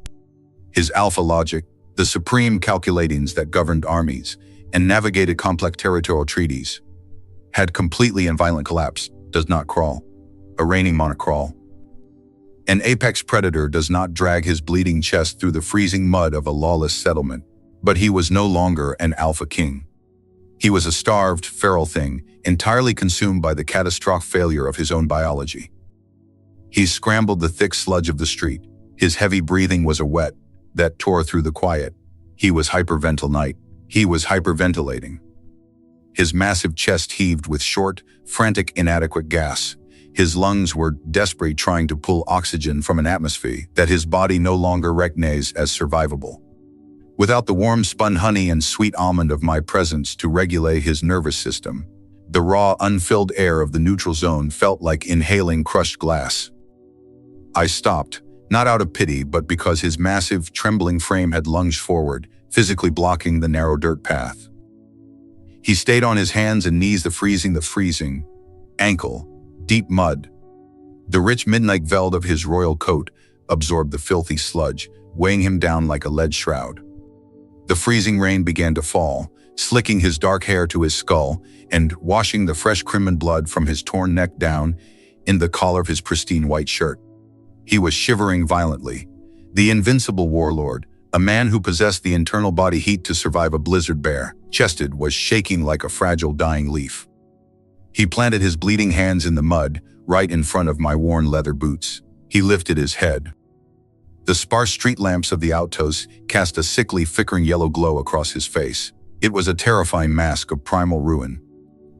His alpha logic, the supreme calculatings that governed armies and navigated complex territorial treaties, had completely and violent collapsed. Does not crawl. A reigning monarch crawl. An apex predator does not drag his bleeding chest through the freezing mud of a lawless settlement, but he was no longer an alpha king. He was a starved, feral thing, entirely consumed by the catastrophic failure of his own biology. He scrambled the thick sludge of the street. His heavy breathing was a wet that tore through the quiet. He was hyperventilating. His massive chest heaved with short, frantic, inadequate gas. His lungs were desperately trying to pull oxygen from an atmosphere that his body no longer recognized as survivable. Without the warm spun honey and sweet almond of my presence to regulate his nervous system, the raw, unfilled air of the neutral zone felt like inhaling crushed glass. I stopped, not out of pity, but because his massive, trembling frame had lunged forward, physically blocking the narrow dirt path. He stayed on his hands and knees, the freezing ankle, deep mud. The rich midnight velvet of his royal coat absorbed the filthy sludge, weighing him down like a lead shroud. The freezing rain began to fall, slicking his dark hair to his skull and washing the fresh crimson blood from his torn neck down in the collar of his pristine white shirt. He was shivering violently. The invincible warlord, a man who possessed the internal body heat to survive a blizzard bare-chested, was shaking like a fragile dying leaf. He planted his bleeding hands in the mud, right in front of my worn leather boots. He lifted his head. The sparse street lamps of the outpost cast a sickly, flickering yellow glow across his face. It was a terrifying mask of primal ruin.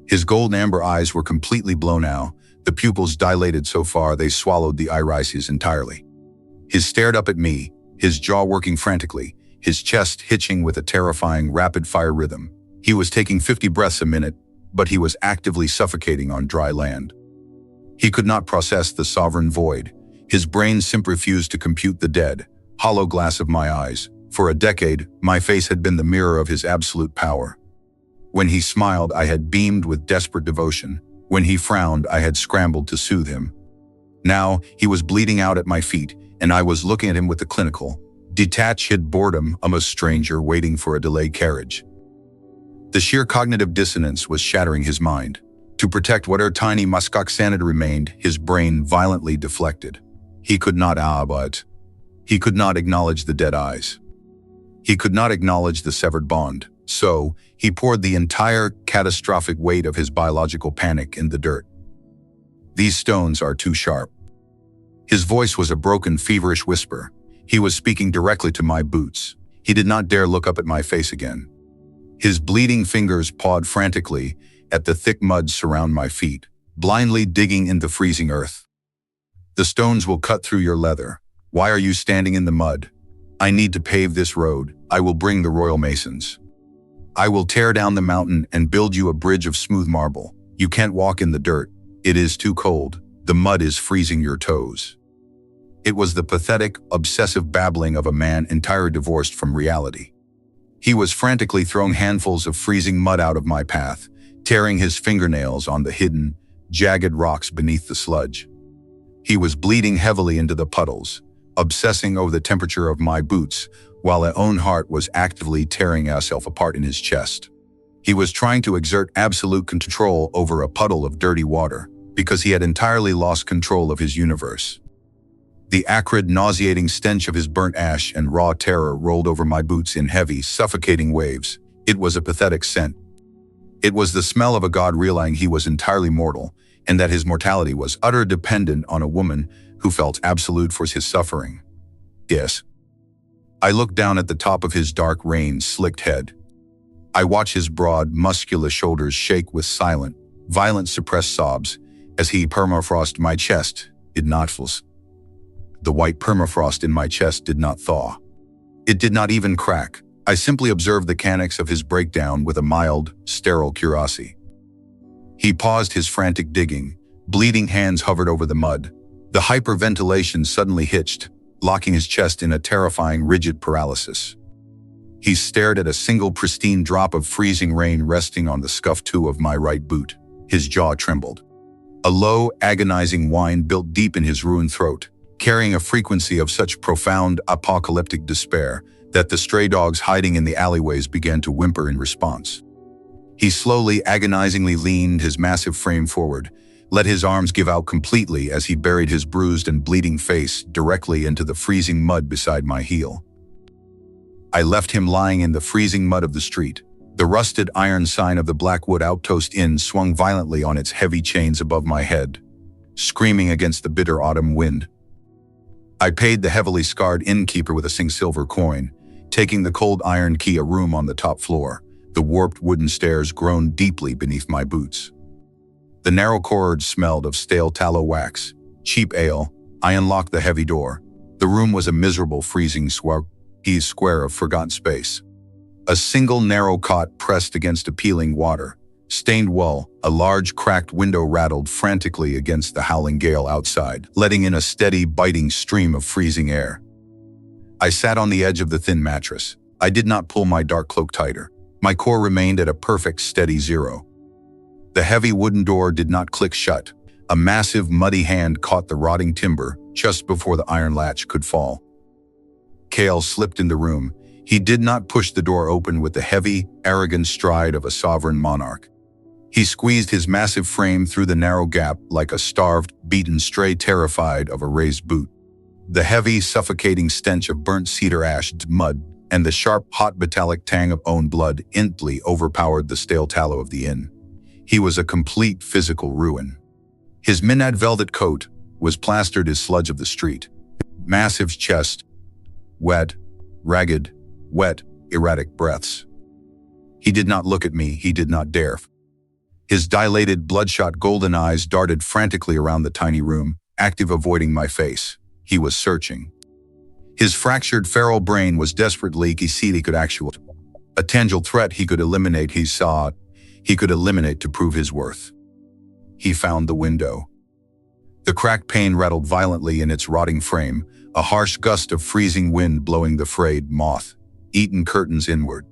His golden amber eyes were completely blown out, the pupils dilated so far they swallowed the irises entirely. He stared up at me, his jaw working frantically, his chest hitching with a terrifying rapid-fire rhythm. He was taking 50 breaths a minute, but he was actively suffocating on dry land. He could not process the sovereign void. His brain simply refused to compute the dead, hollow glass of my eyes. For a decade, my face had been the mirror of his absolute power. When he smiled, I had beamed with desperate devotion. When he frowned, I had scrambled to soothe him. Now, he was bleeding out at my feet, and I was looking at him with the clinical, detached boredom of a stranger waiting for a delayed carriage. The sheer cognitive dissonance was shattering his mind. To protect whatever tiny muskox sanity remained, his brain violently deflected. He could not but he could not acknowledge the dead eyes. He could not acknowledge the severed bond. So, he poured the entire catastrophic weight of his biological panic in the dirt. These stones are too sharp. His voice was a broken, feverish whisper. He was speaking directly to my boots. He did not dare look up at my face again. His bleeding fingers pawed frantically at the thick mud surround my feet, blindly digging into freezing earth. The stones will cut through your leather. Why are you standing in the mud? I need to pave this road. I will bring the royal masons. I will tear down the mountain and build you a bridge of smooth marble. You can't walk in the dirt. It is too cold. The mud is freezing your toes. It was the pathetic, obsessive babbling of a man entirely divorced from reality. He was frantically throwing handfuls of freezing mud out of my path, tearing his fingernails on the hidden, jagged rocks beneath the sludge. He was bleeding heavily into the puddles, obsessing over the temperature of my boots, while my own heart was actively tearing itself apart in his chest. He was trying to exert absolute control over a puddle of dirty water, because he had entirely lost control of his universe. The acrid, nauseating stench of his burnt ash and raw terror rolled over my boots in heavy, suffocating waves. It was a pathetic scent. It was the smell of a god realizing he was entirely mortal, and that his mortality was utterly dependent on a woman who felt absolute for his suffering. Yes. I looked down at the top of his dark, rain-slicked head. I watched his broad, muscular shoulders shake with silent, violent suppressed sobs as he permafrosted my chest. Did not fall. The white permafrost in my chest did not thaw. It did not even crack. I simply observed the mechanics of his breakdown with a mild, sterile curiosity. He paused his frantic digging. Bleeding hands hovered over the mud. The hyperventilation suddenly hitched, locking his chest in a terrifying, rigid paralysis. He stared at a single pristine drop of freezing rain resting on the scuffed toe of my right boot. His jaw trembled. A low, agonizing whine built deep in his ruined throat, carrying a frequency of such profound, apocalyptic despair that the stray dogs hiding in the alleyways began to whimper in response. He slowly, agonizingly leaned his massive frame forward, let his arms give out completely as he buried his bruised and bleeding face directly into the freezing mud beside my heel. I left him lying in the freezing mud of the street. The rusted iron sign of the Blackwood Outpost Inn swung violently on its heavy chains above my head, screaming against the bitter autumn wind. I paid the heavily scarred innkeeper with a silver coin, taking the cold iron key a room on the top floor. The warped wooden stairs groaned deeply beneath my boots. The narrow corridor smelled of stale tallow wax, cheap ale. I unlocked the heavy door. The room was a miserable, freezing square of forgotten space. A single narrow cot pressed against appealing water, stained wall, a large cracked window rattled frantically against the howling gale outside, letting in a steady, biting stream of freezing air. I sat on the edge of the thin mattress. I did not pull my dark cloak tighter. My core remained at a perfect, steady zero. The heavy wooden door did not click shut. A massive, muddy hand caught the rotting timber just before the iron latch could fall. Cale slipped in the room. He did not push the door open with the heavy, arrogant stride of a sovereign monarch. He squeezed his massive frame through the narrow gap like a starved, beaten stray terrified of a raised boot. The heavy, suffocating stench of burnt cedar ash, mud, and the sharp, hot metallic tang of own blood instantly overpowered the stale tallow of the inn. He was a complete physical ruin. His midnight velvet coat was plastered as sludge of the street. Massive chest, wet, ragged, wet, erratic breaths. He did not look at me, he did not dare. His dilated, bloodshot golden eyes darted frantically around the tiny room, active avoiding my face. He was searching. His fractured feral brain was desperately seeking he could actuate. A tangible threat he could eliminate he could eliminate to prove his worth. He found the window. The cracked pane rattled violently in its rotting frame, a harsh gust of freezing wind blowing the frayed, moth-eaten curtains inward.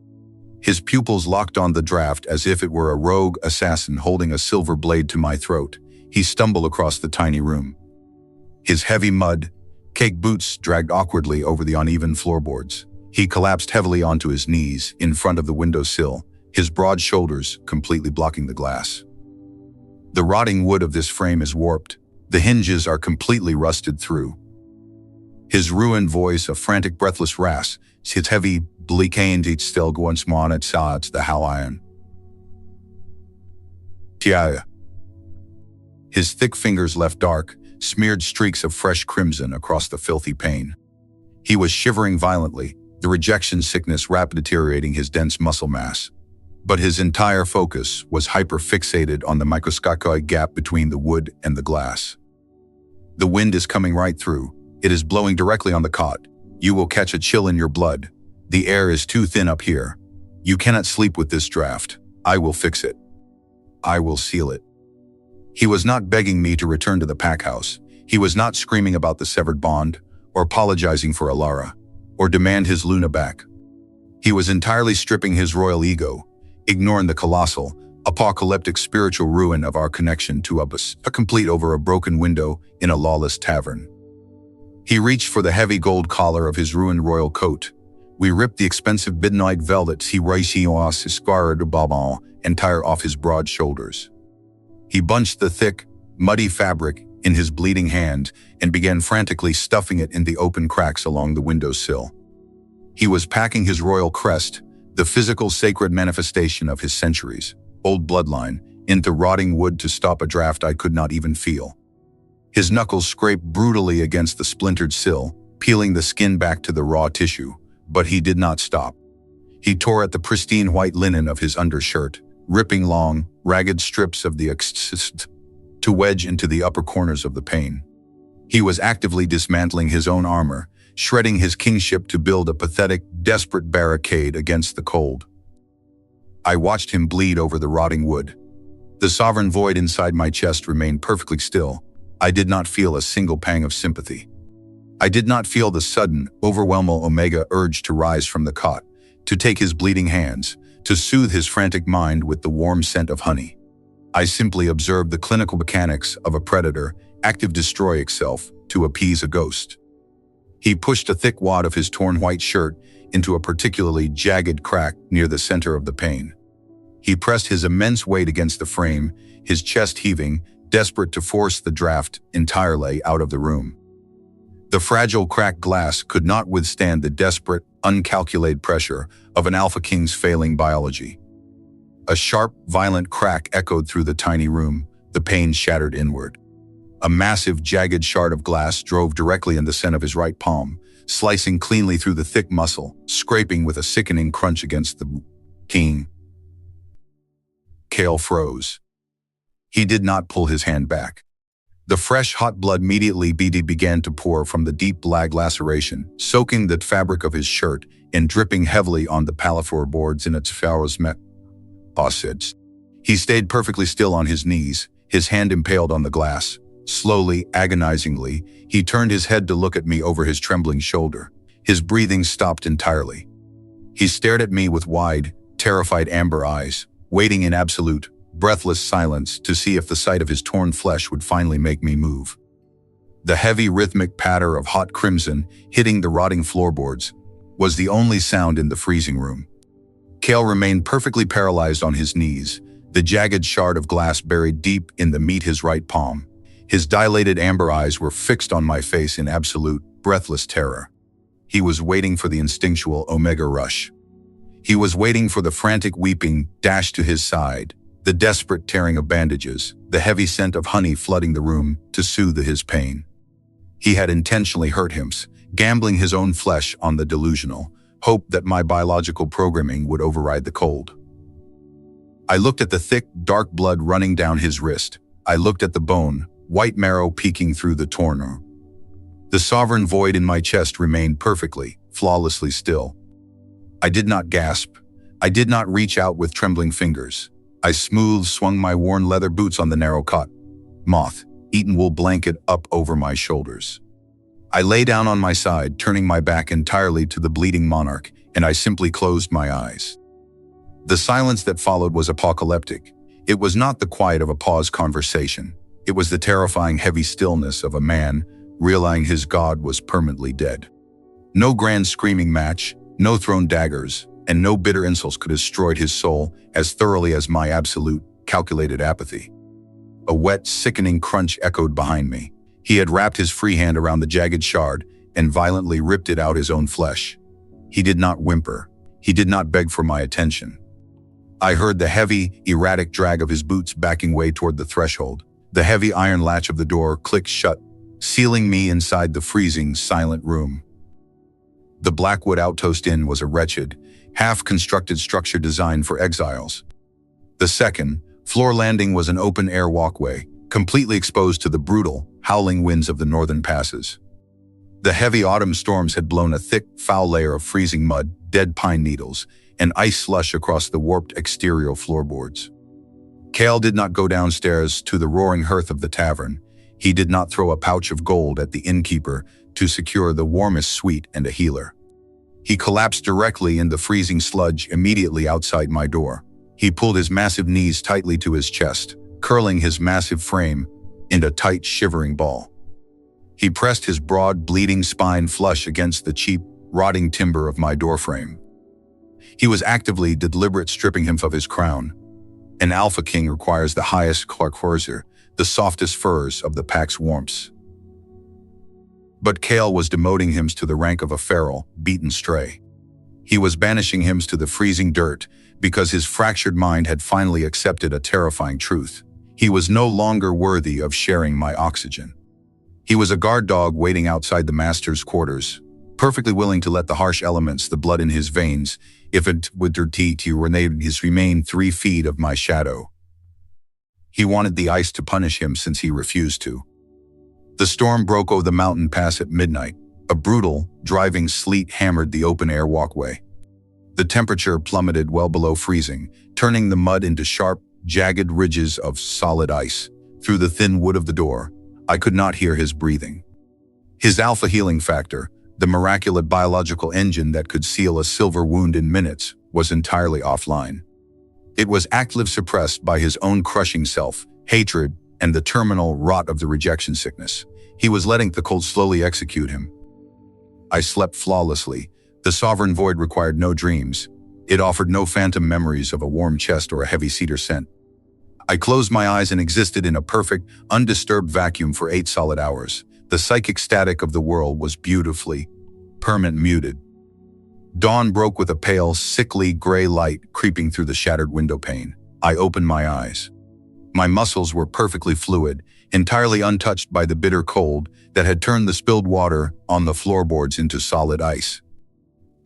His pupils locked on the draft as if it were a rogue assassin holding a silver blade to my throat. He stumbled across the tiny room. His heavy mud-caked boots dragged awkwardly over the uneven floorboards. He collapsed heavily onto his knees in front of the windowsill, his broad shoulders completely blocking the glass. The rotting wood of this frame is warped. The hinges are completely rusted through. His ruined voice, a frantic, breathless rasp, his heavy, bleak-ained each still once more at sides the Hawaiian. Tia. His thick fingers left dark, smeared streaks of fresh crimson across the filthy pane. He was shivering violently, the rejection sickness rapidly deteriorating his dense muscle mass. But his entire focus was hyper-fixated on the microscopic gap between the wood and the glass. The wind is coming right through. It is blowing directly on the cot. You will catch a chill in your blood. The air is too thin up here. You cannot sleep with this draft. I will fix it. I will seal it. He was not begging me to return to the pack house. He was not screaming about the severed bond, or apologizing for Alara, or demand his Luna back. He was entirely stripping his royal ego, ignoring the colossal, apocalyptic spiritual ruin of our connection to Ubus, complete over a broken window in a lawless tavern. He reached for the heavy gold collar of his ruined royal coat. We ripped the expensive midnight velvet he raised his scarred babon entire off his broad shoulders. He bunched the thick, muddy fabric in his bleeding hand and began frantically stuffing it in the open cracks along the windowsill. He was packing his royal crest, the physical sacred manifestation of his centuries, old bloodline, into rotting wood to stop a draft I could not even feel. His knuckles scraped brutally against the splintered sill, peeling the skin back to the raw tissue, but he did not stop. He tore at the pristine white linen of his undershirt, ripping long, ragged strips of the exist to wedge into the upper corners of the pane. He was actively dismantling his own armor, shredding his kingship to build a pathetic, desperate barricade against the cold. I watched him bleed over the rotting wood. The sovereign void inside my chest remained perfectly still. I did not feel a single pang of sympathy. I did not feel the sudden, overwhelming Omega urge to rise from the cot, to take his bleeding hands, to soothe his frantic mind with the warm scent of honey. I simply observed the clinical mechanics of a predator active destroy itself to appease a ghost. He pushed a thick wad of his torn white shirt into a particularly jagged crack near the center of the pane. He pressed his immense weight against the frame, his chest heaving, desperate to force the draft entirely out of the room. The fragile cracked glass could not withstand the desperate, uncalculated pressure of an Alpha King's failing biology. A sharp, violent crack echoed through the tiny room, the pane shattered inward. A massive, jagged shard of glass drove directly in the center of his right palm, slicing cleanly through the thick muscle, scraping with a sickening crunch against the king. Kale froze. He did not pull his hand back. The fresh, hot blood immediately began to pour from the deep black laceration, soaking the fabric of his shirt and dripping heavily on the palafloor boards in its fouls passage. He stayed perfectly still on his knees, his hand impaled on the glass. Slowly, agonizingly, he turned his head to look at me over his trembling shoulder. His breathing stopped entirely. He stared at me with wide, terrified amber eyes, waiting in absolute, breathless silence to see if the sight of his torn flesh would finally make me move. The heavy rhythmic patter of hot crimson hitting the rotting floorboards was the only sound in the freezing room. Kale remained perfectly paralyzed on his knees, the jagged shard of glass buried deep in the meat his right palm. His dilated amber eyes were fixed on my face in absolute, breathless terror. He was waiting for the instinctual Omega rush. He was waiting for the frantic weeping dash to his side, the desperate tearing of bandages, the heavy scent of honey flooding the room to soothe his pain. He had intentionally hurt him, gambling his own flesh on the delusional hope that my biological programming would override the cold. I looked at the thick, dark blood running down his wrist. I looked at the bone, white marrow peeking through the torn. The sovereign void in my chest remained perfectly, flawlessly still. I did not gasp. I did not reach out with trembling fingers. I swung my worn leather boots on the narrow cot. eaten wool blanket up over my shoulders. I lay down on my side, turning my back entirely to the bleeding monarch, and I simply closed my eyes. The silence that followed was apocalyptic. It was not the quiet of a paused conversation. It was the terrifying heavy stillness of a man realizing his god was permanently dead. No grand screaming match, no thrown daggers, and no bitter insults could have destroyed his soul as thoroughly as my absolute, calculated apathy. A wet, sickening crunch echoed behind me. He had wrapped his free hand around the jagged shard and violently ripped it out his own flesh. He did not whimper. He did not beg for my attention. I heard the heavy, erratic drag of his boots backing way toward the threshold. The heavy iron latch of the door clicked shut, sealing me inside the freezing, silent room. The Blackwood Outpost Inn was a wretched, half-constructed structure designed for exiles. The second floor landing was an open-air walkway, completely exposed to the brutal, howling winds of the northern passes. The heavy autumn storms had blown a thick, foul layer of freezing mud, dead pine needles, and ice slush across the warped exterior floorboards. Cale did not go downstairs to the roaring hearth of the tavern. He did not throw a pouch of gold at the innkeeper to secure the warmest suite and a healer. He collapsed directly in the freezing sludge immediately outside my door. He pulled his massive knees tightly to his chest, curling his massive frame into a tight, shivering ball. He pressed his broad, bleeding spine flush against the cheap, rotting timber of my doorframe. He was actively, deliberate stripping him of his crown. An alpha king requires the highest Clarkhorser, the softest furs of the pack's warmths. But Cale was demoting him to the rank of a feral, beaten stray. He was banishing him to the freezing dirt because his fractured mind had finally accepted a terrifying truth. He was no longer worthy of sharing my oxygen. He was a guard dog waiting outside the master's quarters, perfectly willing to let the harsh elements, the blood in his veins, if it would to remain 3 feet of my shadow. He wanted the ice to punish him since he refused to. The storm broke over the mountain pass at midnight. A brutal, driving sleet hammered the open-air walkway. The temperature plummeted well below freezing, turning the mud into sharp, jagged ridges of solid ice. Through the thin wood of the door, I could not hear his breathing. His alpha healing factor, the miraculous biological engine that could seal a silver wound in minutes, was entirely offline. It was actively suppressed by his own crushing self, hatred, and the terminal rot of the rejection sickness. He was letting the cold slowly execute him. I slept flawlessly. The sovereign void required no dreams. It offered no phantom memories of a warm chest or a heavy cedar scent. I closed my eyes and existed in a perfect, undisturbed vacuum for 8 solid hours. The psychic static of the world was beautifully, permanent muted. Dawn broke with a pale, sickly gray light creeping through the shattered window pane. I opened my eyes. My muscles were perfectly fluid, entirely untouched by the bitter cold that had turned the spilled water on the floorboards into solid ice.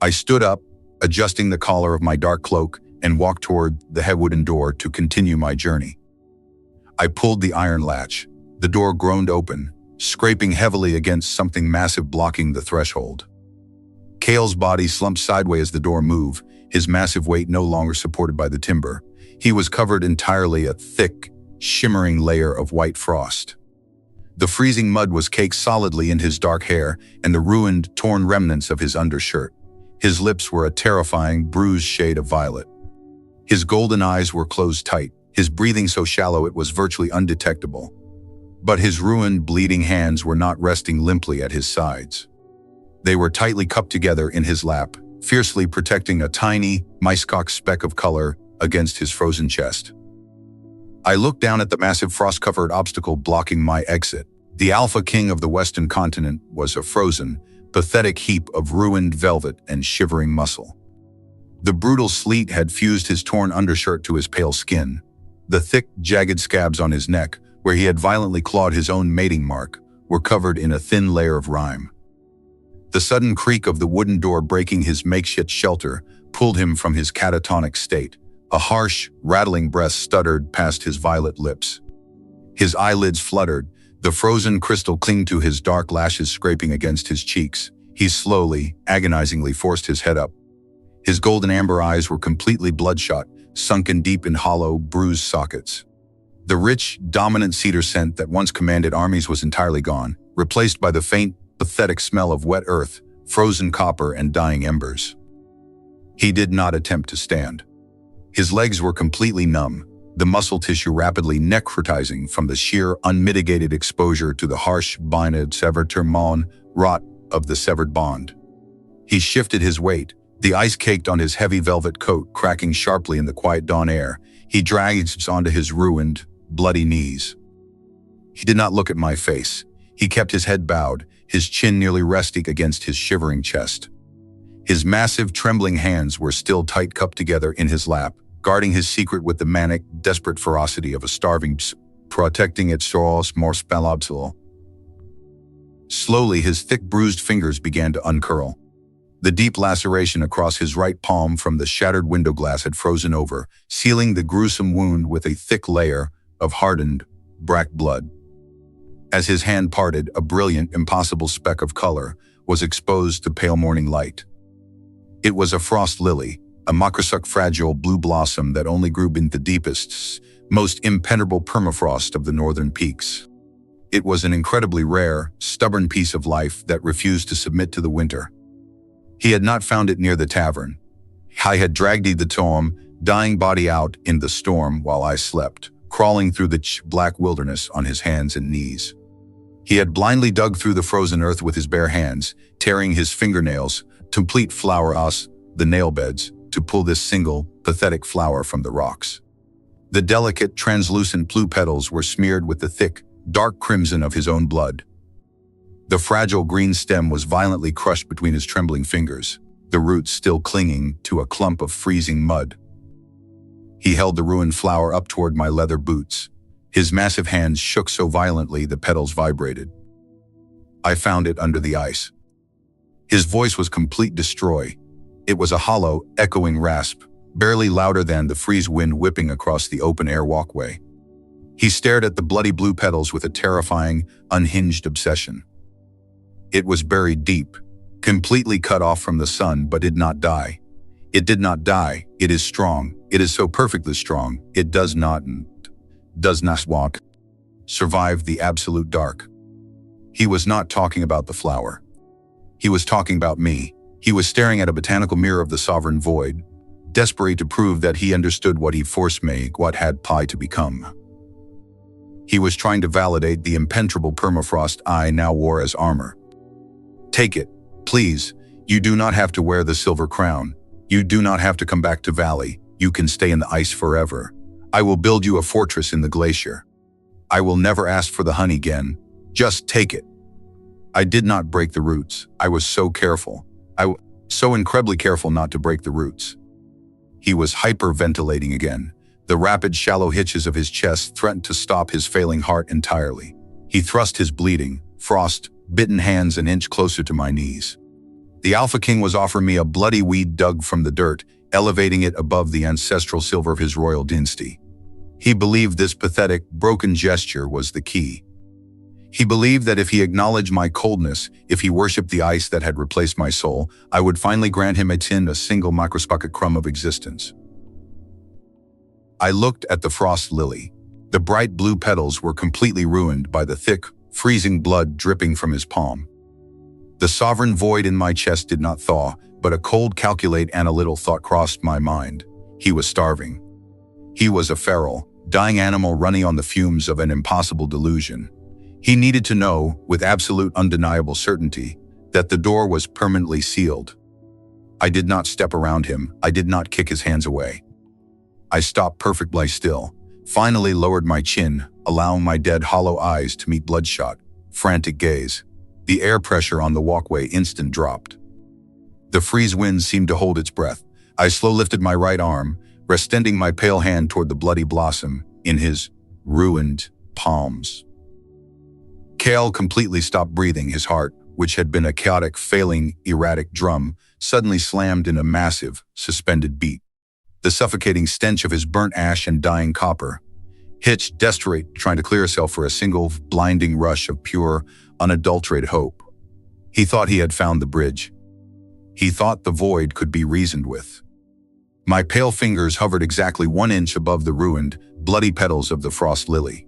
I stood up, adjusting the collar of my dark cloak, and walked toward the heavy wooden door to continue my journey. I pulled the iron latch. The door groaned open, scraping heavily against something massive blocking the threshold. Cale's body slumped sideways as the door moved, his massive weight no longer supported by the timber. He was covered entirely in a thick, shimmering layer of white frost. The freezing mud was caked solidly in his dark hair and the ruined, torn remnants of his undershirt. His lips were a terrifying, bruised shade of violet. His golden eyes were closed tight, his breathing so shallow it was virtually undetectable. But his ruined, bleeding hands were not resting limply at his sides. They were tightly cupped together in his lap, fiercely protecting a tiny, mice-cock speck of color against his frozen chest. I looked down at the massive frost-covered obstacle blocking my exit. The Alpha King of the Western Continent was a frozen, pathetic heap of ruined velvet and shivering muscle. The brutal sleet had fused his torn undershirt to his pale skin. The thick, jagged scabs on his neck, where he had violently clawed his own mating mark, were covered in a thin layer of rime. The sudden creak of the wooden door breaking his makeshift shelter pulled him from his catatonic state. A harsh, rattling breath stuttered past his violet lips. His eyelids fluttered, the frozen crystal clinging to his dark lashes scraping against his cheeks. He slowly, agonizingly forced his head up. His golden amber eyes were completely bloodshot, sunken deep in hollow, bruised sockets. The rich, dominant cedar scent that once commanded armies was entirely gone, replaced by the faint, pathetic smell of wet earth, frozen copper, and dying embers. He did not attempt to stand. His legs were completely numb, the muscle tissue rapidly necrotizing from the sheer, unmitigated exposure to the harsh, bined, severed termon rot of the severed bond. He shifted his weight, the ice caked on his heavy velvet coat cracking sharply in the quiet dawn air. He dragged onto his ruined, bloody knees. He did not look at my face. He kept his head bowed, his chin nearly resting against his shivering chest. His massive, trembling hands were still tight cupped together in his lap, guarding his secret with the manic, desperate ferocity of a starving beast, protecting its source more spalabsal. Slowly, his thick, bruised fingers began to uncurl. The deep laceration across his right palm from the shattered window glass had frozen over, sealing the gruesome wound with a thick layer of hardened, black blood. As his hand parted, a brilliant, impossible speck of color was exposed to pale morning light. It was a frost lily, a macroscopic fragile blue blossom that only grew in the deepest, most impenetrable permafrost of the northern peaks. It was an incredibly rare, stubborn piece of life that refused to submit to the winter. He had not found it near the tavern. I had dragged the Tom, dying body out in the storm while I slept, crawling through the black wilderness on his hands and knees. He had blindly dug through the frozen earth with his bare hands, tearing his fingernails, complete flower us, the nail beds, to pull this single, pathetic flower from the rocks. The delicate, translucent blue petals were smeared with the thick, dark crimson of his own blood. The fragile green stem was violently crushed between his trembling fingers, the roots still clinging to a clump of freezing mud. He held the ruined flower up toward my leather boots. His massive hands shook so violently the petals vibrated. I found it under the ice. His voice was complete destroy. It was a hollow, echoing rasp, barely louder than the freeze wind whipping across the open-air walkway. He stared at the bloody blue petals with a terrifying, unhinged obsession. It was buried deep, completely cut off from the sun, but did not die. It did not die. It is strong. It is so perfectly strong. It does not walk. Survive the absolute dark. He was not talking about the flower. He was talking about me. He was staring at a botanical mirror of the sovereign void, desperate to prove that he understood what he forced me, what had pi to become. He was trying to validate the impenetrable permafrost I now wore as armor. Take it, please. You do not have to wear the silver crown. You do not have to come back to Valley. You can stay in the ice forever. I will build you a fortress in the glacier. I will never ask for the honey again. Just take it. I did not break the roots. I was so careful. So incredibly careful not to break the roots. He was hyperventilating again. The rapid, shallow hitches of his chest threatened to stop his failing heart entirely. He thrust his bleeding, frost-bitten hands an inch closer to my knees. The Alpha King was offering me a bloody weed dug from the dirt, elevating it above the ancestral silver of his royal dynasty. He believed this pathetic, broken gesture was the key. He believed that if he acknowledged my coldness, if he worshipped the ice that had replaced my soul, I would finally grant him a single microscopic crumb of existence. I looked at the frost lily. The bright blue petals were completely ruined by the thick, freezing blood dripping from his palm. The sovereign void in my chest did not thaw, but a cold, calculate, analytical thought crossed my mind. He was starving. He was a feral, dying animal running on the fumes of an impossible delusion. He needed to know, with absolute undeniable certainty, that the door was permanently sealed. I did not step around him. I did not kick his hands away. I stopped perfectly still, finally lowered my chin, allowing my dead, hollow eyes to meet bloodshot, frantic gaze. The air pressure on the walkway instant dropped. The freeze wind seemed to hold its breath. I slowly lifted my right arm, extending my pale hand toward the bloody blossom in his ruined palms. Kale completely stopped breathing. His heart, which had been a chaotic, failing, erratic drum, suddenly slammed in a massive, suspended beat. The suffocating stench of his burnt ash and dying copper, Hitch, desperate, trying to clear herself for a single, blinding rush of pure, unadulterated hope. He thought he had found the bridge. He thought the void could be reasoned with. My pale fingers hovered exactly 1 inch above the ruined, bloody petals of the frost lily.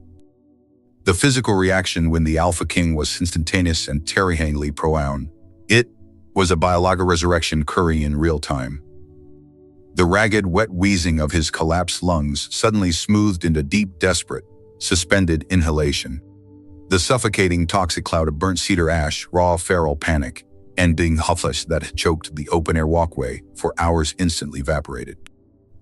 The physical reaction when the Alpha King was instantaneous and terrifyingly profound. It was a biological resurrection occurring in real time. The ragged, wet wheezing of his collapsed lungs suddenly smoothed into deep, desperate, suspended inhalation. The suffocating toxic cloud of burnt cedar ash, raw feral panic, and ding hufflesh that had choked the open-air walkway for hours instantly evaporated.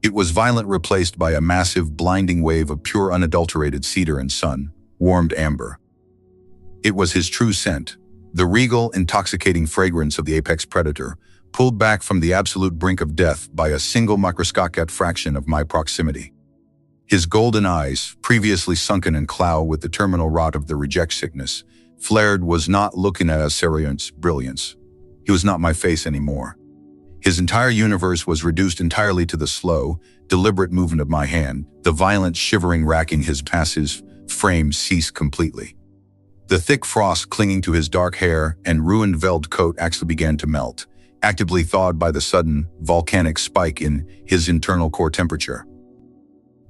It was violently replaced by a massive, blinding wave of pure, unadulterated cedar and sun, warmed amber. It was his true scent, the regal, intoxicating fragrance of the apex predator, pulled back from the absolute brink of death by a single microscopic fraction of my proximity. His golden eyes, previously sunken in cloud with the terminal rot of the reject sickness, flared was not looking at a Sarian's brilliance. He was not my face anymore. His entire universe was reduced entirely to the slow, deliberate movement of my hand. The violent shivering racking his passive frame ceased completely. The thick frost clinging to his dark hair and ruined velvet coat actually began to melt, actively thawed by the sudden, volcanic spike in his internal core temperature.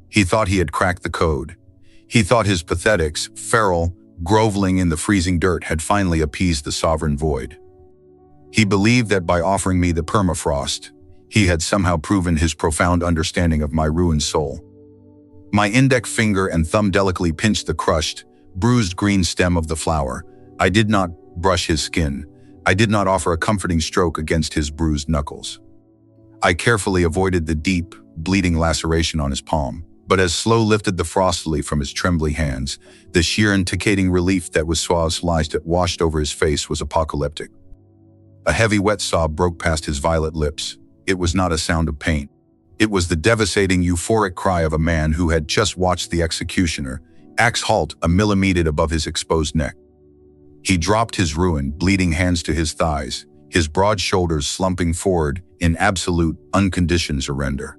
He thought he had cracked the code. He thought his pathetic, feral, groveling in the freezing dirt had finally appeased the sovereign void. He believed that by offering me the permafrost, he had somehow proven his profound understanding of my ruined soul. My index finger and thumb delicately pinched the crushed, bruised green stem of the flower. I did not brush his skin. I did not offer a comforting stroke against his bruised knuckles. I carefully avoided the deep, bleeding laceration on his palm, but as Slow lifted the frost lily from his trembling hands, the sheer intoxicating relief that was washed over his face was apocalyptic. A heavy wet sob broke past his violet lips. It was not a sound of pain. It was the devastating, euphoric cry of a man who had just watched the executioner, axe halt a millimeter above his exposed neck. He dropped his ruined, bleeding hands to his thighs, his broad shoulders slumping forward in absolute, unconditioned surrender.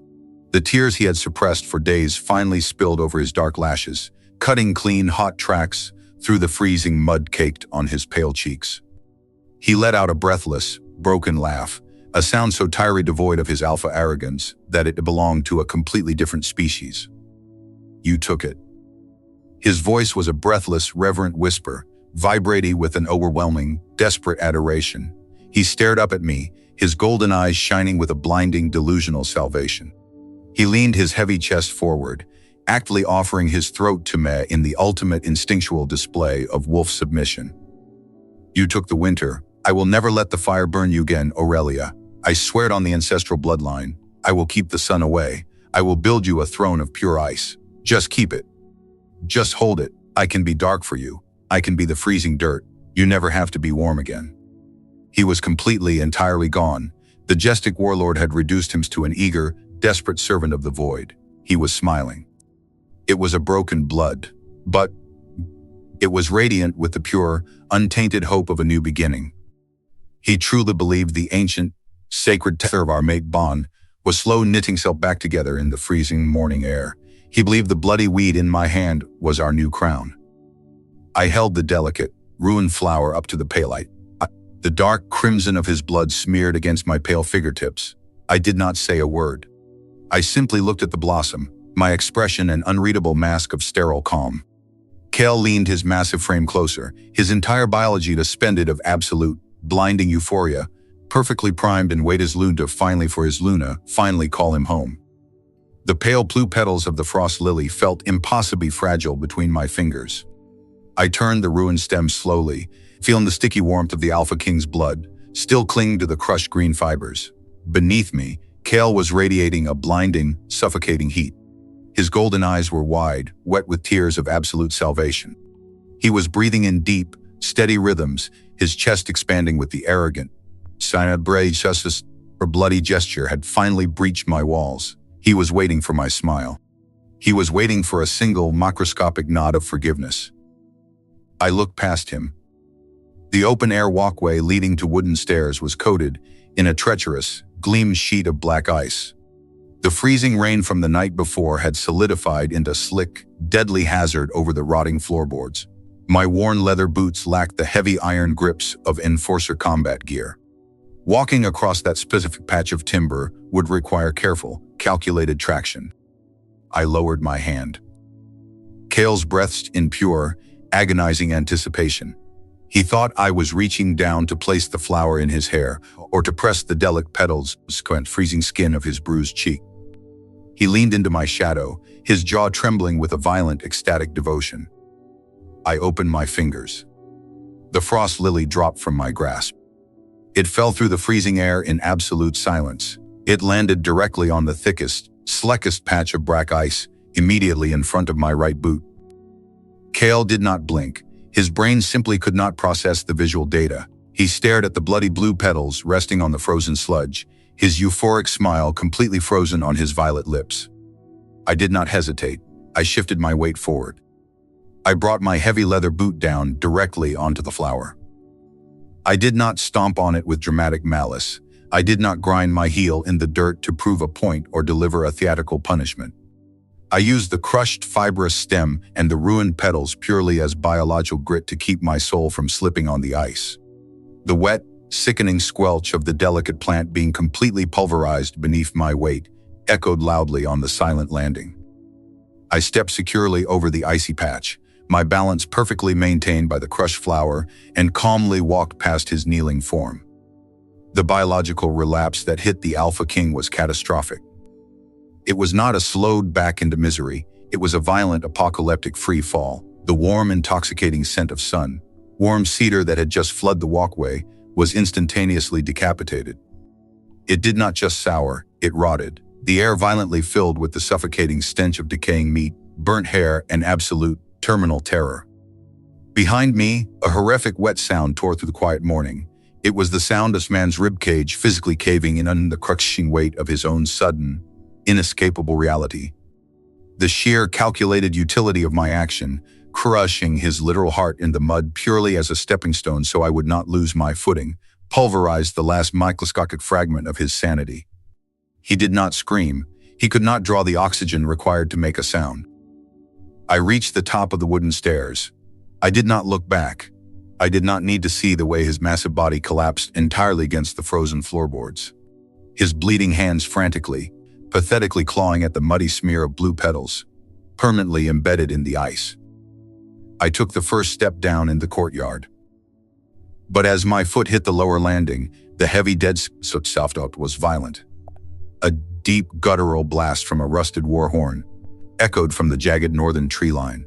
The tears he had suppressed for days finally spilled over his dark lashes, cutting clean, hot tracks through the freezing mud caked on his pale cheeks. He let out a breathless, broken laugh, a sound so entirely devoid of his alpha arrogance that it belonged to a completely different species. "You took it." His voice was a breathless, reverent whisper, vibrating with an overwhelming, desperate adoration. He stared up at me, his golden eyes shining with a blinding, delusional salvation. He leaned his heavy chest forward, actively offering his throat to me in the ultimate instinctual display of wolf submission. "You took the winter. I will never let the fire burn you again, Aurelia. I swear it on the ancestral bloodline. I will keep the sun away. I will build you a throne of pure ice. Just keep it. Just hold it. I can be dark for you. I can be the freezing dirt. You never have to be warm again." He was completely, entirely gone. The majestic warlord had reduced him to an eager, desperate servant of the void. He was smiling. It was a broken blood, but it was radiant with the pure, untainted hope of a new beginning. He truly believed the ancient, sacred tether of our mate bond was slow knitting itself back together in the freezing morning air. He believed the bloody weed in my hand was our new crown. I held the delicate, ruined flower up to the pale light. The dark crimson of his blood smeared against my pale fingertips. I did not say a word. I simply looked at the blossom, my expression an unreadable mask of sterile calm. Kel leaned his massive frame closer, his entire biology suspended of absolute, blinding euphoria, perfectly primed and waited his Luna finally call him home. The pale blue petals of the frost lily felt impossibly fragile between my fingers. I turned the ruined stem slowly, feeling the sticky warmth of the Alpha King's blood, still clinging to the crushed green fibers. Beneath me, Kale was radiating a blinding, suffocating heat. His golden eyes were wide, wet with tears of absolute salvation. He was breathing in deep, steady rhythms, his chest expanding with the arrogant, justice or bloody gesture had finally breached my walls. He was waiting for my smile. He was waiting for a single microscopic nod of forgiveness. I looked past him. The open-air walkway leading to wooden stairs was coated in a treacherous, gleaming sheet of black ice. The freezing rain from the night before had solidified into slick, deadly hazard over the rotting floorboards. My worn leather boots lacked the heavy iron grips of enforcer combat gear. Walking across that specific patch of timber would require careful, calculated traction. I lowered my hand. Kale's breathed in pure, agonizing anticipation. He thought I was reaching down to place the flower in his hair or to press the delicate petals on the freezing skin of his bruised cheek. He leaned into my shadow, his jaw trembling with a violent, ecstatic devotion. I opened my fingers. The frost lily dropped from my grasp. It fell through the freezing air in absolute silence. It landed directly on the thickest, slickest patch of black ice, immediately in front of my right boot. Kale did not blink. His brain simply could not process the visual data. He stared at the bloody blue petals resting on the frozen sludge, his euphoric smile completely frozen on his violet lips. I did not hesitate. I shifted my weight forward. I brought my heavy leather boot down directly onto the flower. I did not stomp on it with dramatic malice. I did not grind my heel in the dirt to prove a point or deliver a theatrical punishment. I used the crushed fibrous stem and the ruined petals purely as biological grit to keep my soul from slipping on the ice. The wet, sickening squelch of the delicate plant being completely pulverized beneath my weight echoed loudly on the silent landing. I stepped securely over the icy patch, my balance perfectly maintained by the crushed flower, and calmly walked past his kneeling form. The biological relapse that hit the Alpha King was catastrophic. It was not a slowed back into misery, it was a violent apocalyptic free fall. The warm, intoxicating scent of sun, warm cedar that had just flooded the walkway, was instantaneously decapitated. It did not just sour, it rotted, the air violently filled with the suffocating stench of decaying meat, burnt hair, and absolute, terminal terror. Behind me, a horrific wet sound tore through the quiet morning. It was the sound of man's ribcage physically caving in under the crushing weight of his own sudden, inescapable reality. The sheer calculated utility of my action, crushing his literal heart in the mud purely as a stepping stone so I would not lose my footing, pulverized the last microscopic fragment of his sanity. He did not scream. He could not draw the oxygen required to make a sound. I reached the top of the wooden stairs. I did not look back. I did not need to see the way his massive body collapsed entirely against the frozen floorboards. His bleeding hands pathetically clawing at the muddy smear of blue petals, permanently embedded in the ice. I took the first step down in the courtyard. But as my foot hit the lower landing, the heavy dead soot was violent. A deep guttural blast from a rusted war horn echoed from the jagged northern tree line.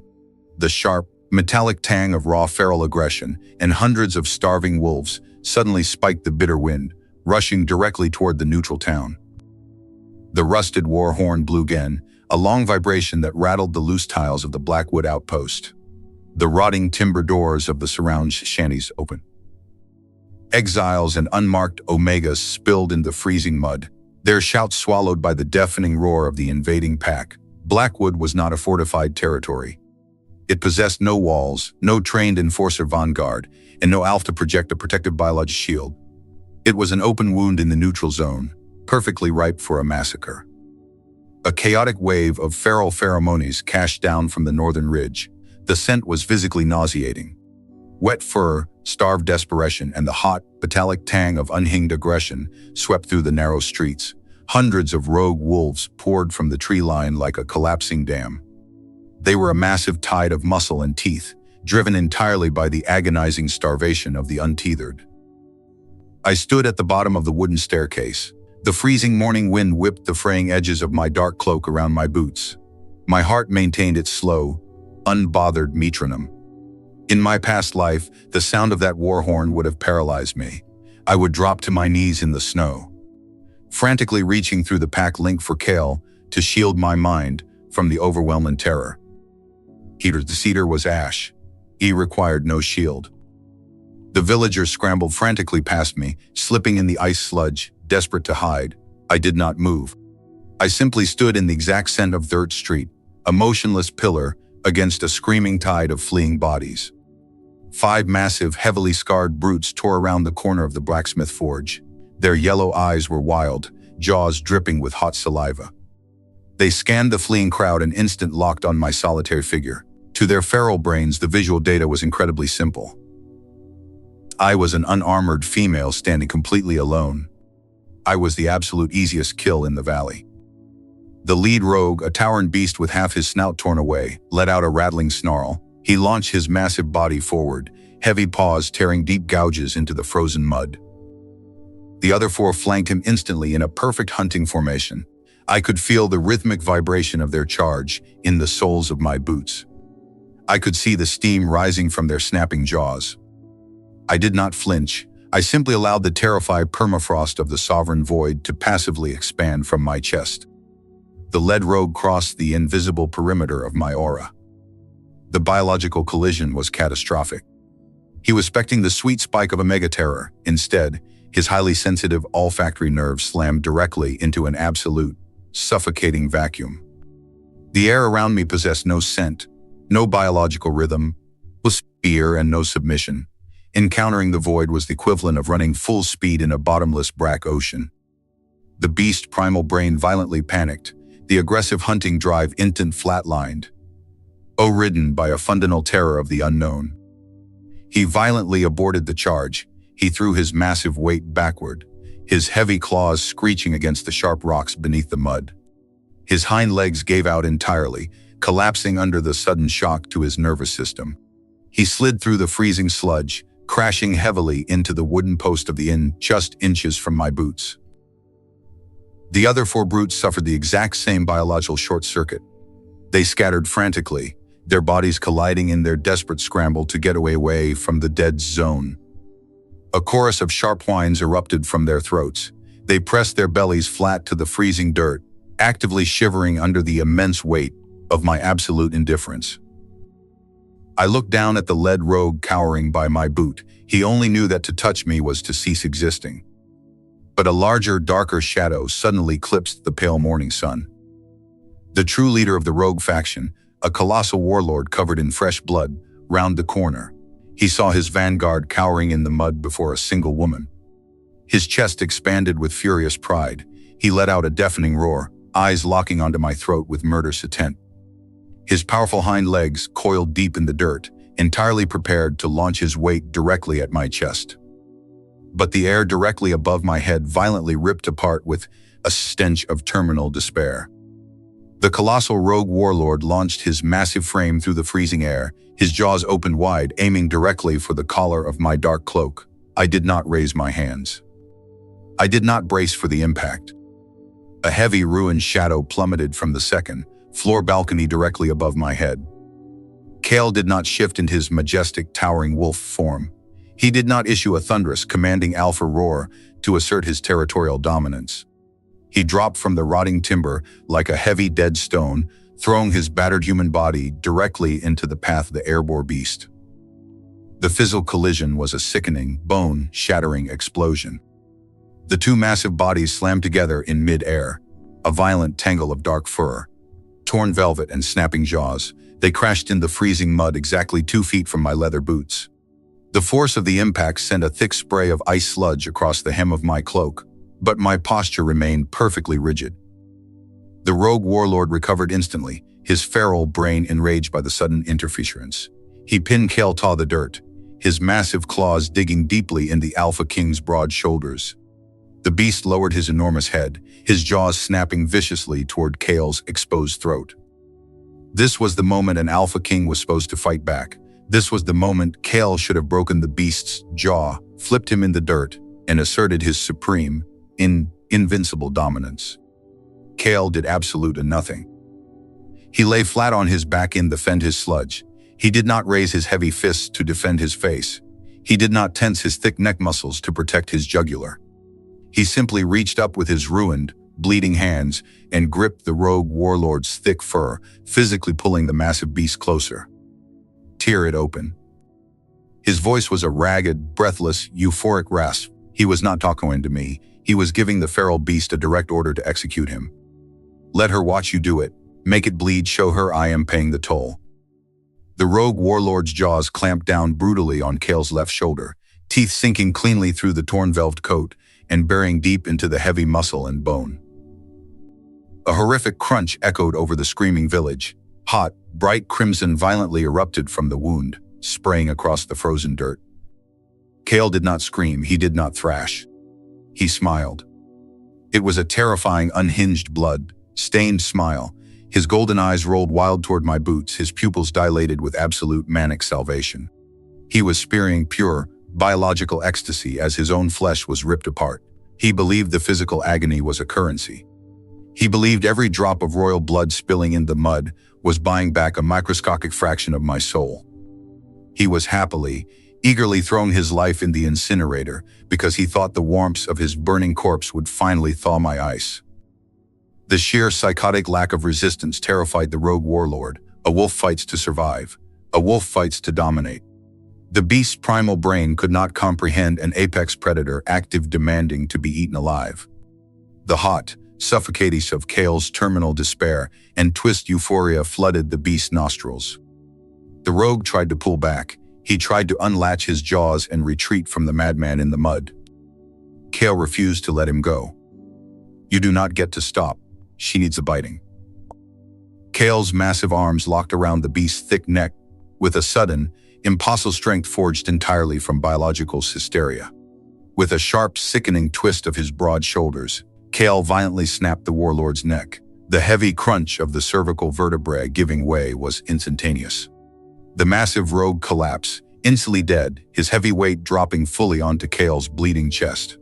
The sharp, metallic tang of raw feral aggression and hundreds of starving wolves suddenly spiked the bitter wind, rushing directly toward the neutral town. The rusted war horn blew again, a long vibration that rattled the loose tiles of the Blackwood outpost. The rotting timber doors of the surround shanties opened. Exiles and unmarked omegas spilled in the freezing mud, their shouts swallowed by the deafening roar of the invading pack. Blackwood was not a fortified territory. It possessed no walls, no trained enforcer vanguard, and no ALF to project a protective biological shield. It was an open wound in the neutral zone, perfectly ripe for a massacre. A chaotic wave of feral pheromones cashed down from the northern ridge. The scent was physically nauseating. Wet fur, starved desperation, and the hot, metallic tang of unhinged aggression swept through the narrow streets. Hundreds of rogue wolves poured from the tree line like a collapsing dam. They were a massive tide of muscle and teeth, driven entirely by the agonizing starvation of the untethered. I stood at the bottom of the wooden staircase. The freezing morning wind whipped the fraying edges of my dark cloak around my boots. My heart maintained its slow, unbothered metronome. In my past life, the sound of that war horn would have paralyzed me. I would drop to my knees in the snow, frantically reaching through the pack link for Kale to shield my mind from the overwhelming terror. The cedar was ash. He required no shield. The villagers scrambled frantically past me, slipping in the ice sludge, desperate to hide. I did not move. I simply stood in the exact center of Third Street, a motionless pillar against a screaming tide of fleeing bodies. 5 massive, heavily scarred brutes tore around the corner of the blacksmith forge. Their yellow eyes were wild, jaws dripping with hot saliva. They scanned the fleeing crowd and instant locked on my solitary figure. To their feral brains, the visual data was incredibly simple. I was an unarmored female standing completely alone. I was the absolute easiest kill in the valley. The lead rogue, a towering beast with half his snout torn away, let out a rattling snarl. He launched his massive body forward, heavy paws tearing deep gouges into the frozen mud. The other four flanked him instantly in a perfect hunting formation. I could feel the rhythmic vibration of their charge in the soles of my boots. I could see the steam rising from their snapping jaws. I did not flinch. I simply allowed the terrified permafrost of the sovereign void to passively expand from my chest. The lead rogue crossed the invisible perimeter of my aura. The biological collision was catastrophic. He was expecting the sweet spike of a mega-terror. Instead, his highly sensitive olfactory nerves slammed directly into an absolute, suffocating vacuum. The air around me possessed no scent, no biological rhythm, was fear and no submission. Encountering the void was the equivalent of running full speed in a bottomless black ocean. The beast's primal brain violently panicked, the aggressive hunting drive instant flatlined, ridden by a fundamental terror of the unknown. He violently aborted the charge. He threw his massive weight backward, his heavy claws screeching against the sharp rocks beneath the mud. His hind legs gave out entirely, collapsing under the sudden shock to his nervous system. He slid through the freezing sludge, crashing heavily into the wooden post of the inn just inches from my boots. The other four brutes suffered the exact same biological short circuit. They scattered frantically, their bodies colliding in their desperate scramble to get away from the dead zone. A chorus of sharp whines erupted from their throats. They pressed their bellies flat to the freezing dirt, actively shivering under the immense weight of my absolute indifference. I looked down at the lead rogue cowering by my boot. He only knew that to touch me was to cease existing. But a larger, darker shadow suddenly eclipsed the pale morning sun. The true leader of the rogue faction, a colossal warlord covered in fresh blood, round the corner. He saw his vanguard cowering in the mud before a single woman. His chest expanded with furious pride. He let out a deafening roar, eyes locking onto my throat with murderous intent. His powerful hind legs coiled deep in the dirt, entirely prepared to launch his weight directly at my chest. But the air directly above my head violently ripped apart with a stench of terminal despair. The colossal rogue warlord launched his massive frame through the freezing air, his jaws opened wide, aiming directly for the collar of my dark cloak. I did not raise my hands. I did not brace for the impact. A heavy ruined shadow plummeted from the second-floor balcony directly above my head. Kale did not shift into his majestic, towering wolf form. He did not issue a thunderous, commanding alpha roar to assert his territorial dominance. He dropped from the rotting timber like a heavy dead stone, throwing his battered human body directly into the path of the airborne beast. The physical collision was a sickening, bone-shattering explosion. The two massive bodies slammed together in mid-air, a violent tangle of dark fur, torn velvet and snapping jaws. They crashed in the freezing mud exactly 2 feet from my leather boots. The force of the impact sent a thick spray of ice sludge across the hem of my cloak, but my posture remained perfectly rigid. The rogue warlord recovered instantly, his feral brain enraged by the sudden interference. He pinned Kale to the dirt, his massive claws digging deeply in the Alpha King's broad shoulders. The beast lowered his enormous head, his jaws snapping viciously toward Kale's exposed throat. This was the moment an Alpha King was supposed to fight back. This was the moment Kale should have broken the beast's jaw, flipped him in the dirt, and asserted his supreme, invincible dominance. Kale did absolutely nothing. He lay flat on his back in defend his sludge. He did not raise his heavy fists to defend his face. He did not tense his thick neck muscles to protect his jugular. He simply reached up with his ruined, bleeding hands and gripped the rogue warlord's thick fur, physically pulling the massive beast closer. Tear it open. His voice was a ragged, breathless, euphoric rasp. He was not talking to me. He was giving the feral beast a direct order to execute him. Let her watch you do it. Make it bleed, show her I am paying the toll. The rogue warlord's jaws clamped down brutally on Kale's left shoulder, teeth sinking cleanly through the torn velvet coat and burying deep into the heavy muscle and bone. A horrific crunch echoed over the screaming village. Hot, bright crimson violently erupted from the wound, spraying across the frozen dirt. Kale did not scream, he did not thrash. He smiled. It was a terrifying, unhinged blood, stained smile. His golden eyes rolled wild toward my boots, his pupils dilated with absolute manic salvation. He was experiencing pure, biological ecstasy as his own flesh was ripped apart. He believed the physical agony was a currency. He believed every drop of royal blood spilling in the mud was buying back a microscopic fraction of my soul. He was happily, eagerly throwing his life in the incinerator because he thought the warmth of his burning corpse would finally thaw my ice. The sheer psychotic lack of resistance terrified the rogue warlord. A wolf fights to survive. A wolf fights to dominate. The beast's primal brain could not comprehend an apex predator active demanding to be eaten alive. The hot, suffocating of Kale's terminal despair and twist euphoria flooded the beast's nostrils. The rogue tried to pull back. He tried to unlatch his jaws and retreat from the madman in the mud. Kale refused to let him go. "You do not get to stop. She needs a biting." Kale's massive arms locked around the beast's thick neck with a sudden, impossible strength forged entirely from biological hysteria. With a sharp, sickening twist of his broad shoulders, Kale violently snapped the warlord's neck. The heavy crunch of the cervical vertebrae giving way was instantaneous. The massive rogue collapsed, instantly dead, his heavy weight dropping fully onto Kale's bleeding chest.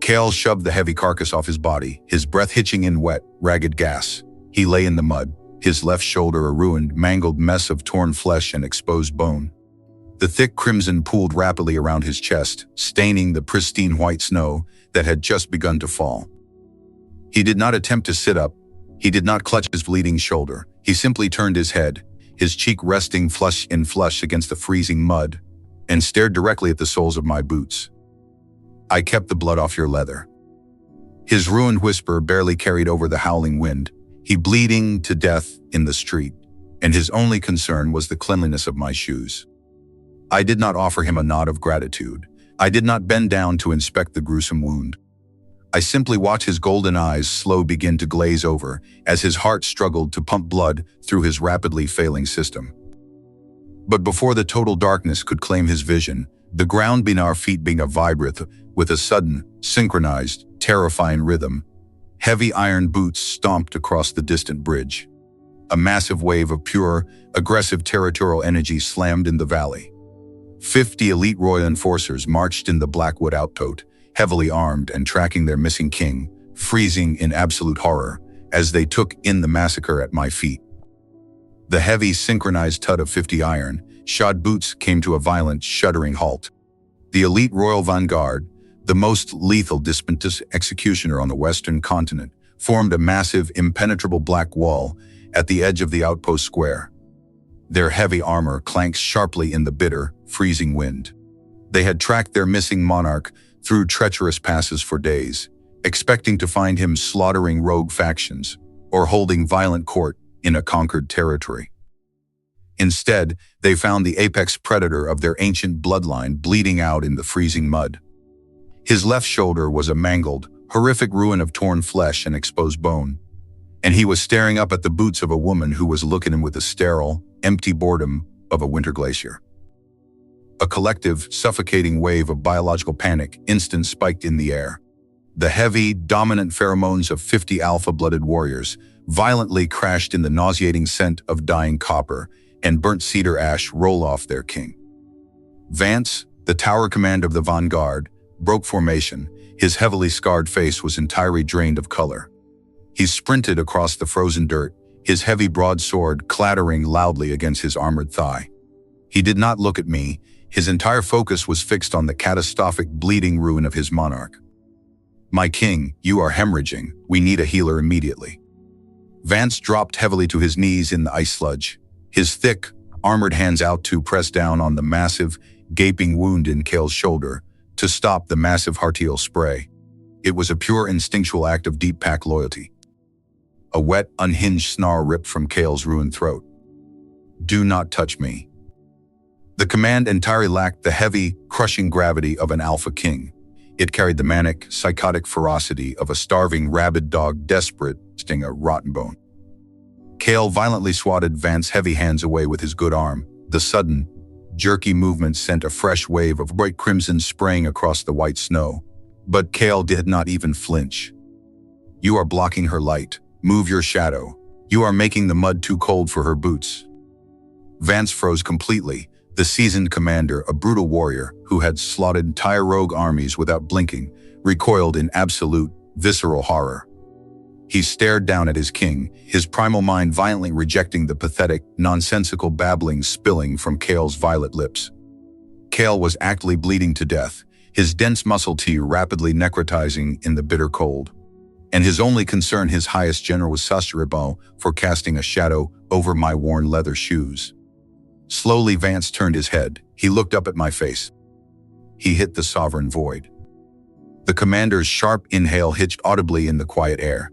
Kale shoved the heavy carcass off his body, his breath hitching in wet, ragged gas. He lay in the mud, his left shoulder a ruined, mangled mess of torn flesh and exposed bone. The thick crimson pooled rapidly around his chest, staining the pristine white snow that had just begun to fall. He did not attempt to sit up. He did not clutch his bleeding shoulder. He simply turned his head, his cheek resting flush against the freezing mud, and stared directly at the soles of my boots. "I kept the blood off your leather." His ruined whisper barely carried over the howling wind. He bleeding to death in the street, and his only concern was the cleanliness of my shoes. I did not offer him a nod of gratitude. I did not bend down to inspect the gruesome wound. I simply watched his golden eyes slowly begin to glaze over as his heart struggled to pump blood through his rapidly failing system. But before the total darkness could claim his vision, the ground beneath our feet began to vibrate with a sudden, synchronized, terrifying rhythm. Heavy iron boots stomped across the distant bridge. A massive wave of pure, aggressive territorial energy slammed in the valley. 50 elite royal enforcers marched in the Blackwood outpost, heavily armed and tracking their missing king, freezing in absolute horror as they took in the massacre at my feet. The heavy, synchronized thud of 50 iron-shod boots came to a violent, shuddering halt. The elite royal vanguard, the most lethal disputous executioner on the western continent, formed a massive, impenetrable black wall at the edge of the outpost square. Their heavy armor clanked sharply in the bitter, freezing wind. They had tracked their missing monarch through treacherous passes for days, expecting to find him slaughtering rogue factions or holding violent court in a conquered territory. Instead, they found the apex predator of their ancient bloodline bleeding out in the freezing mud. His left shoulder was a mangled, horrific ruin of torn flesh and exposed bone, and he was staring up at the boots of a woman who was looking at him with the sterile, empty boredom of a winter glacier. A collective, suffocating wave of biological panic instantly spiked in the air. The heavy, dominant pheromones of 50 alpha-blooded warriors violently crashed in the nauseating scent of dying copper and burnt cedar ash roll off their king. Vance, the tower command of the vanguard, broke formation. His heavily scarred face was entirely drained of color. He sprinted across the frozen dirt, his heavy broadsword clattering loudly against his armored thigh. He did not look at me. His entire focus was fixed on the catastrophic bleeding ruin of his monarch. "My king, you are hemorrhaging. We need a healer immediately." Vance dropped heavily to his knees in the ice sludge, his thick, armored hands out to press down on the massive, gaping wound in Kale's shoulder to stop the massive arterial spray. It was a pure instinctual act of deep pack loyalty. A wet, unhinged snarl ripped from Kale's ruined throat. "Do not touch me." The command entirely lacked the heavy, crushing gravity of an alpha king. It carried the manic, psychotic ferocity of a starving, rabid dog desperate to sting a rotten bone. Kale violently swatted Vance's heavy hands away with his good arm. The sudden, jerky movement sent a fresh wave of bright crimson spraying across the white snow. But Kale did not even flinch. "You are blocking her light. Move your shadow. You are making the mud too cold for her boots. Vance froze completely. The seasoned commander, a brutal warrior who had slaughtered entire rogue armies without blinking, recoiled in absolute, visceral horror. He stared down at his king, his primal mind violently rejecting the pathetic, nonsensical babbling spilling from Cale's violet lips. Cale was actually bleeding to death, his dense muscle tissue rapidly necrotizing in the bitter cold. And his only concern, his highest general, was sacerdotal for casting a shadow over my worn leather shoes. Slowly Vance turned his head. He looked up at my face. He hit the sovereign void. The commander's sharp inhale hitched audibly in the quiet air.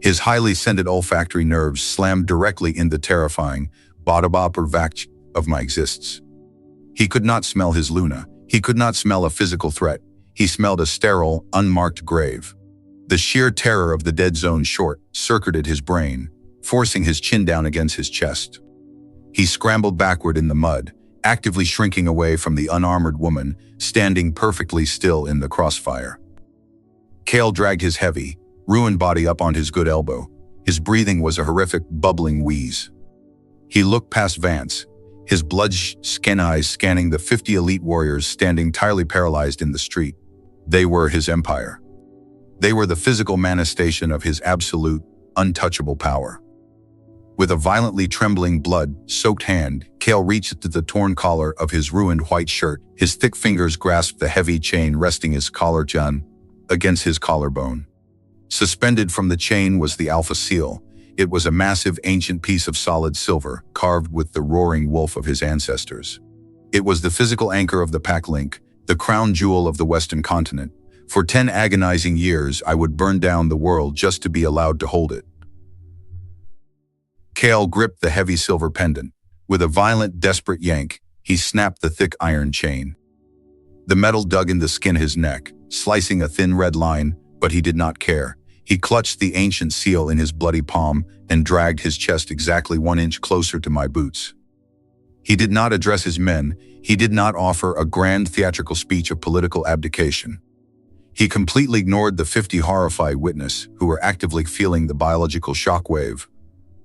His highly scented olfactory nerves slammed directly in the terrifying bottom-upper vac of my existence. He could not smell his Luna. He could not smell a physical threat. He smelled a sterile, unmarked grave. The sheer terror of the dead zone short-circuited his brain, forcing his chin down against his chest. He scrambled backward in the mud, actively shrinking away from the unarmored woman, standing perfectly still in the crossfire. Cale dragged his heavy, ruined body up on his good elbow. His breathing was a horrific, bubbling wheeze. He looked past Vance, his blood-skin eyes scanning the 50 elite warriors standing entirely paralyzed in the street. They were his empire. They were the physical manifestation of his absolute, untouchable power. With a violently trembling, blood-soaked hand, Cale reached to the torn collar of his ruined white shirt. His thick fingers grasped the heavy chain resting his collar against his collarbone. Suspended from the chain was the Alpha Seal. It was a massive, ancient piece of solid silver, carved with the roaring wolf of his ancestors. It was the physical anchor of the Pack Link, the crown jewel of the Western continent. For 10 agonizing years, I would burn down the world just to be allowed to hold it. Cale gripped the heavy silver pendant. With a violent, desperate yank, he snapped the thick iron chain. The metal dug in the skin of his neck, slicing a thin red line, but he did not care. He clutched the ancient seal in his bloody palm and dragged his chest exactly 1 inch closer to my boots. He did not address his men. He did not offer a grand theatrical speech of political abdication. He completely ignored the 50 horrified witnesses who were actively feeling the biological shockwave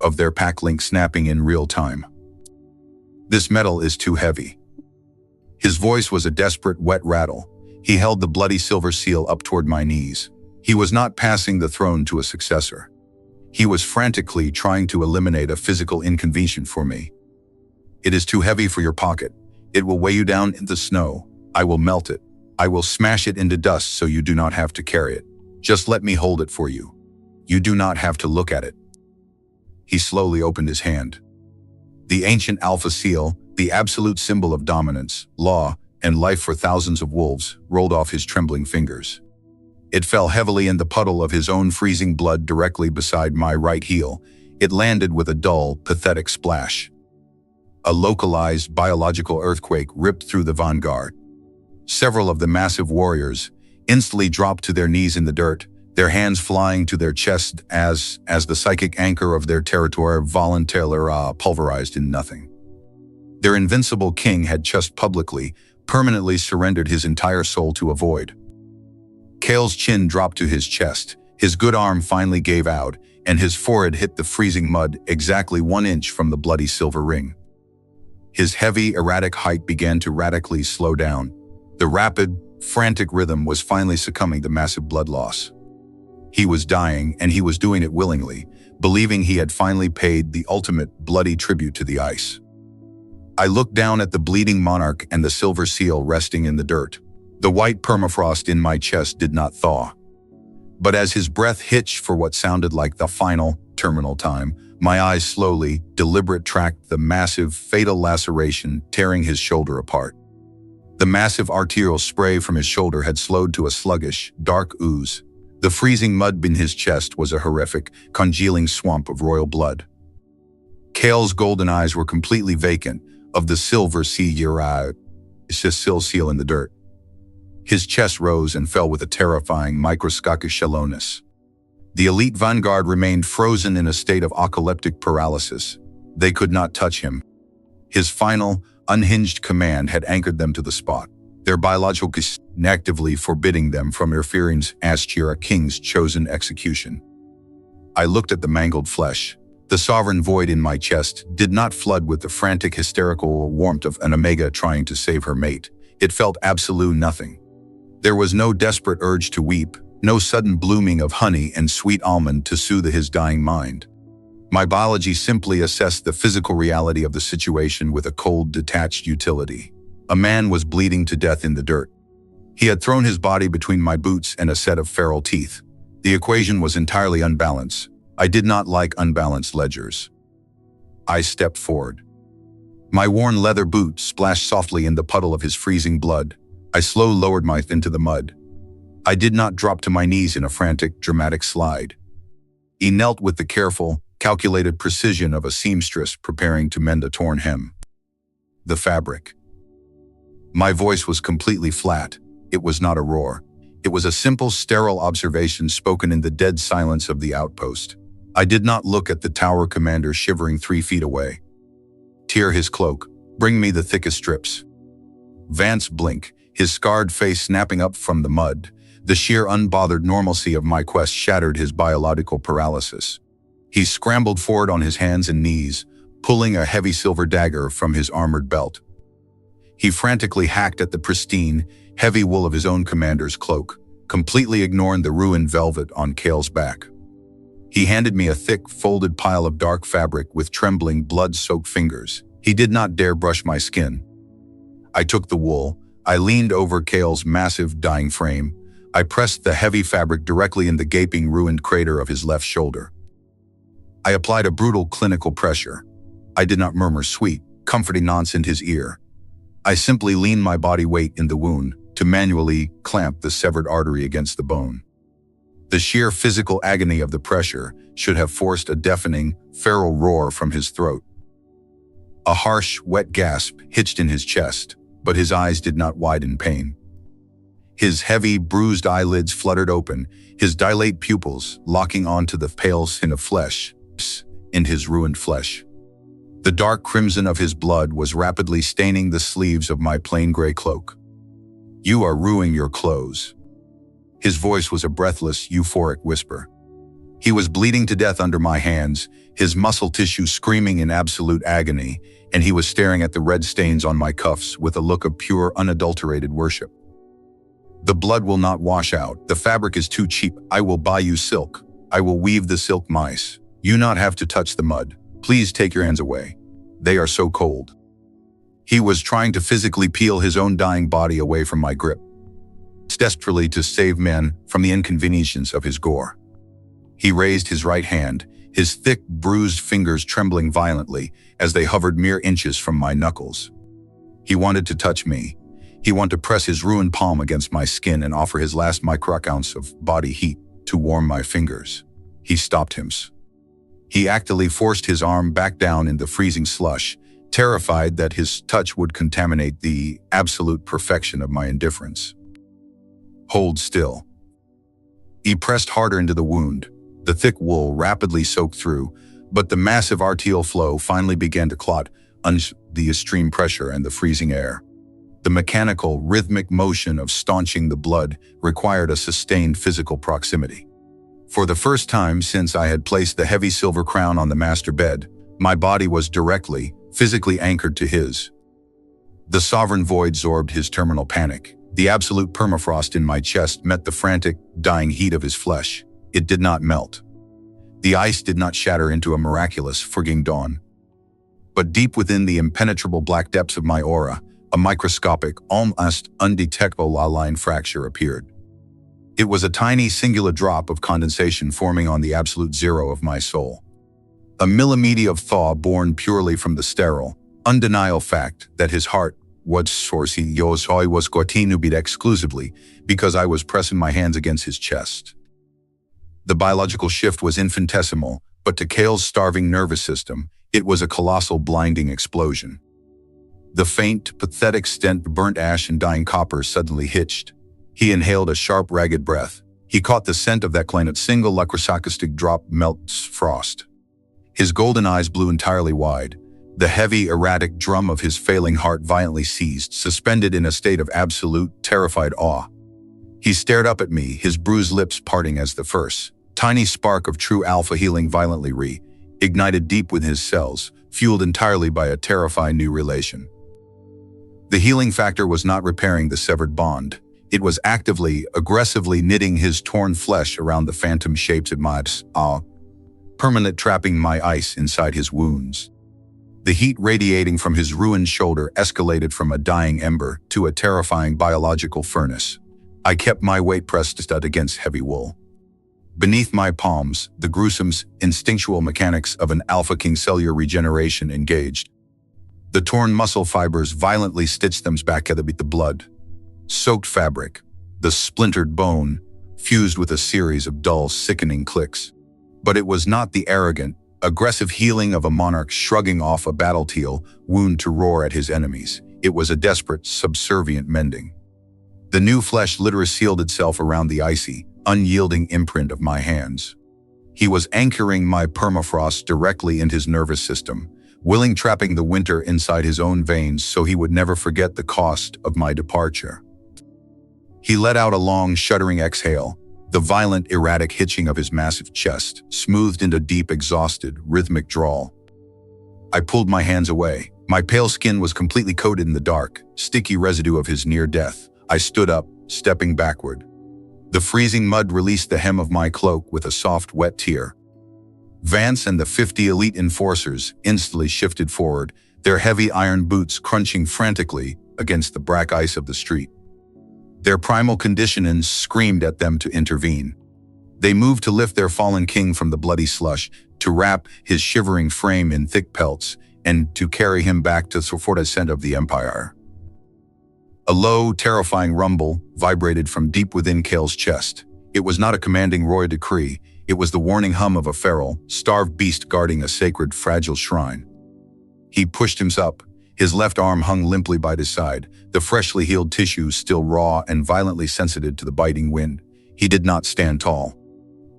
of their pack link snapping in real time. This metal is too heavy. His voice was a desperate, wet rattle. He held the bloody silver seal up toward my knees. He was not passing the throne to a successor. He was frantically trying to eliminate a physical inconvenience for me. It is too heavy for your pocket. It will weigh you down in the snow. I will melt it. I will smash it into dust so you do not have to carry it. Just let me hold it for you. You do not have to look at it. He slowly opened his hand. The ancient Alpha Seal, the absolute symbol of dominance, law, and life for thousands of wolves, rolled off his trembling fingers. It fell heavily in the puddle of his own freezing blood directly beside my right heel. It landed with a dull, pathetic splash. A localized biological earthquake ripped through the vanguard. Several of the massive warriors instantly dropped to their knees in the dirt, their hands flying to their chests as the psychic anchor of their territory voluntarily pulverized in nothing. Their invincible king had just publicly, permanently surrendered his entire soul to a void. Cale's chin dropped to his chest, his good arm finally gave out, and his forehead hit the freezing mud exactly 1 inch from the bloody silver ring. His heavy, erratic height began to radically slow down. The rapid, frantic rhythm was finally succumbing to massive blood loss. He was dying, and he was doing it willingly, believing he had finally paid the ultimate bloody tribute to the ice. I looked down at the bleeding monarch and the silver seal resting in the dirt. The white permafrost in my chest did not thaw. But as his breath hitched for what sounded like the final, terminal time, my eyes slowly, deliberate tracked the massive, fatal laceration tearing his shoulder apart. The massive arterial spray from his shoulder had slowed to a sluggish, dark ooze. The freezing mud in his chest was a horrific, congealing swamp of royal blood. Cale's golden eyes were completely vacant of the silver seal in the dirt. His chest rose and fell with a terrifying, microscopic shallowness. The elite vanguard remained frozen in a state of acolyptic paralysis. They could not touch him. His final, unhinged command had anchored them to the spot, their biological actively forbidding them from interference as Chira King's chosen execution. I looked at the mangled flesh. The sovereign void in my chest did not flood with the frantic, hysterical warmth of an omega trying to save her mate. It felt absolute nothing. There was no desperate urge to weep, no sudden blooming of honey and sweet almond to soothe his dying mind. My biology simply assessed the physical reality of the situation with a cold, detached utility. A man was bleeding to death in the dirt. He had thrown his body between my boots and a set of feral teeth. The equation was entirely unbalanced. I did not like unbalanced ledgers. I stepped forward. My worn leather boot splashed softly in the puddle of his freezing blood. I slowly lowered my feet into the mud. I did not drop to my knees in a frantic, dramatic slide. He knelt with the careful, calculated precision of a seamstress preparing to mend a torn hem. The fabric. My voice was completely flat. It was not a roar. It was a simple, sterile observation spoken in the dead silence of the outpost. I did not look at the tower commander shivering 3 feet away. Tear his cloak. Bring me the thickest strips. Vance blinked, his scarred face snapping up from the mud. The sheer unbothered normalcy of my quest shattered his biological paralysis. He scrambled forward on his hands and knees, pulling a heavy silver dagger from his armored belt. He frantically hacked at the pristine, heavy wool of his own commander's cloak, completely ignoring the ruined velvet on Kale's back. He handed me a thick, folded pile of dark fabric with trembling, blood-soaked fingers. He did not dare brush my skin. I took the wool. I leaned over Kale's massive, dying frame. I pressed the heavy fabric directly in the gaping, ruined crater of his left shoulder. I applied a brutal, clinical pressure. I did not murmur sweet, comforting nonsense in his ear. I simply leaned my body weight in the wound to manually clamp the severed artery against the bone. The sheer physical agony of the pressure should have forced a deafening, feral roar from his throat. A harsh, wet gasp hitched in his chest, but his eyes did not widen in pain. His heavy, bruised eyelids fluttered open, his dilate pupils locking onto the pale skin of flesh in his ruined flesh. The dark crimson of his blood was rapidly staining the sleeves of my plain gray cloak. "You are ruining your clothes." His voice was a breathless, euphoric whisper. He was bleeding to death under my hands, his muscle tissue screaming in absolute agony, and he was staring at the red stains on my cuffs with a look of pure, unadulterated worship. "The blood will not wash out. The fabric is too cheap. I will buy you silk. I will weave the silk mice. You not have to touch the mud. Please take your hands away. They are so cold." He was trying to physically peel his own dying body away from my grip, desperately to save men from the inconvenience of his gore. He raised his right hand, his thick, bruised fingers trembling violently as they hovered mere inches from my knuckles. He wanted to touch me. He wanted to press his ruined palm against my skin and offer his last micro-ounce of body heat to warm my fingers. He stopped him. He actively forced his arm back down in the freezing slush, terrified that his touch would contaminate the absolute perfection of my indifference. "Hold still." He pressed harder into the wound. The thick wool rapidly soaked through, but the massive arterial flow finally began to clot under the extreme pressure and the freezing air. The mechanical, rhythmic motion of staunching the blood required a sustained physical proximity. For the first time since I had placed the heavy silver crown on the master bed, my body was directly, physically anchored to his. The sovereign void absorbed his terminal panic. The absolute permafrost in my chest met the frantic, dying heat of his flesh. It did not melt. The ice did not shatter into a miraculous, forgiving dawn. But deep within the impenetrable black depths of my aura, a microscopic, almost undetectable line fracture appeared. It was a tiny, singular drop of condensation forming on the absolute zero of my soul. A millimeter of thaw born purely from the sterile, undeniable fact that his heart was source I was going to beat exclusively because I was pressing my hands against his chest. The biological shift was infinitesimal, but to Kale's starving nervous system, it was a colossal, blinding explosion. The faint, pathetic stench of burnt ash and dying copper suddenly hitched. He inhaled a sharp, ragged breath. He caught the scent of that planet single microscopic drop melts frost. His golden eyes blew entirely wide. The heavy, erratic drum of his failing heart violently seized, suspended in a state of absolute, terrified awe. He stared up at me, his bruised lips parting as the first Tiny spark of true alpha healing violently ignited deep within his cells, fueled entirely by a terrifying new relation. The healing factor was not repairing the severed bond. It was actively, aggressively knitting his torn flesh around the phantom shapes it might, permanent trapping my ice inside his wounds. The heat radiating from his ruined shoulder escalated from a dying ember to a terrifying biological furnace. I kept my weight pressed against heavy wool. Beneath my palms, the gruesome, instinctual mechanics of an alpha king cellular regeneration engaged. The torn muscle fibers violently stitched them back at the blood. Soaked fabric, the splintered bone, fused with a series of dull, sickening clicks. But it was not the arrogant, aggressive healing of a monarch shrugging off a battle-teal wound to roar at his enemies. It was a desperate, subservient mending. The new flesh literally sealed itself around the icy, unyielding imprint of my hands. He was anchoring my permafrost directly into his nervous system, willing trapping the winter inside his own veins so he would never forget the cost of my departure. He let out a long, shuddering exhale, the violent, erratic hitching of his massive chest, smoothed into deep, exhausted, rhythmic drawl. I pulled my hands away. My pale skin was completely coated in the dark, sticky residue of his near death. I stood up, stepping backward. The freezing mud released the hem of my cloak with a soft, wet tear. Vance and the 50 elite enforcers instantly shifted forward, their heavy iron boots crunching frantically against the black ice of the street. Their primal conditioning screamed at them to intervene. They moved to lift their fallen king from the bloody slush, to wrap his shivering frame in thick pelts, and to carry him back to the fortress of the Empire. A low, terrifying rumble vibrated from deep within Kale's chest. It was not a commanding royal decree. It was the warning hum of a feral, starved beast guarding a sacred, fragile shrine. He pushed himself up. His left arm hung limply by his side, the freshly healed tissues still raw and violently sensitive to the biting wind. He did not stand tall.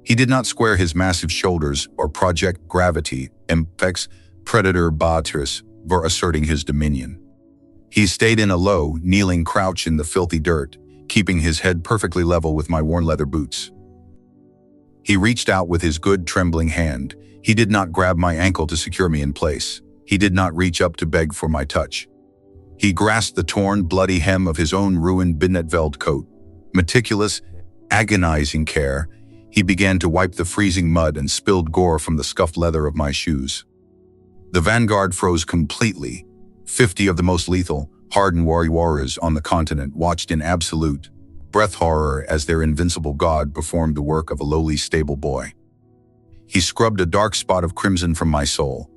He did not square his massive shoulders or project gravity, impex predator batris, for asserting his dominion. He stayed in a low, kneeling crouch in the filthy dirt, keeping his head perfectly level with my worn leather boots. He reached out with his good, trembling hand. He did not grab my ankle to secure me in place. He did not reach up to beg for my touch. He grasped the torn, bloody hem of his own ruined Binnenveld coat. Meticulous, agonizing care, he began to wipe the freezing mud and spilled gore from the scuffed leather of my shoes. The vanguard froze completely. 50 of the most lethal, hardened warriors on the continent watched in absolute breath horror as their invincible god performed the work of a lowly stable boy. He scrubbed a dark spot of crimson from my soul.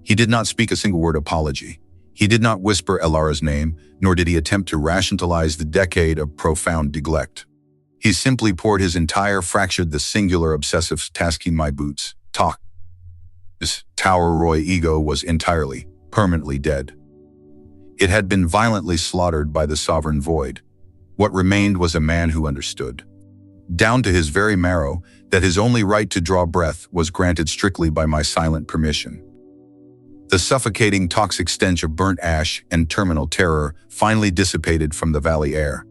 He did not speak a single word apology. He did not whisper Elara's name, nor did he attempt to rationalize the decade of profound neglect. He simply poured his entire fractured the singular obsessive tasking my boots. Talk. His Tower Roy ego was entirely, permanently dead. It had been violently slaughtered by the sovereign void. What remained was a man who understood, down to his very marrow, that his only right to draw breath was granted strictly by my silent permission. The suffocating toxic stench of burnt ash and terminal terror finally dissipated from the valley air.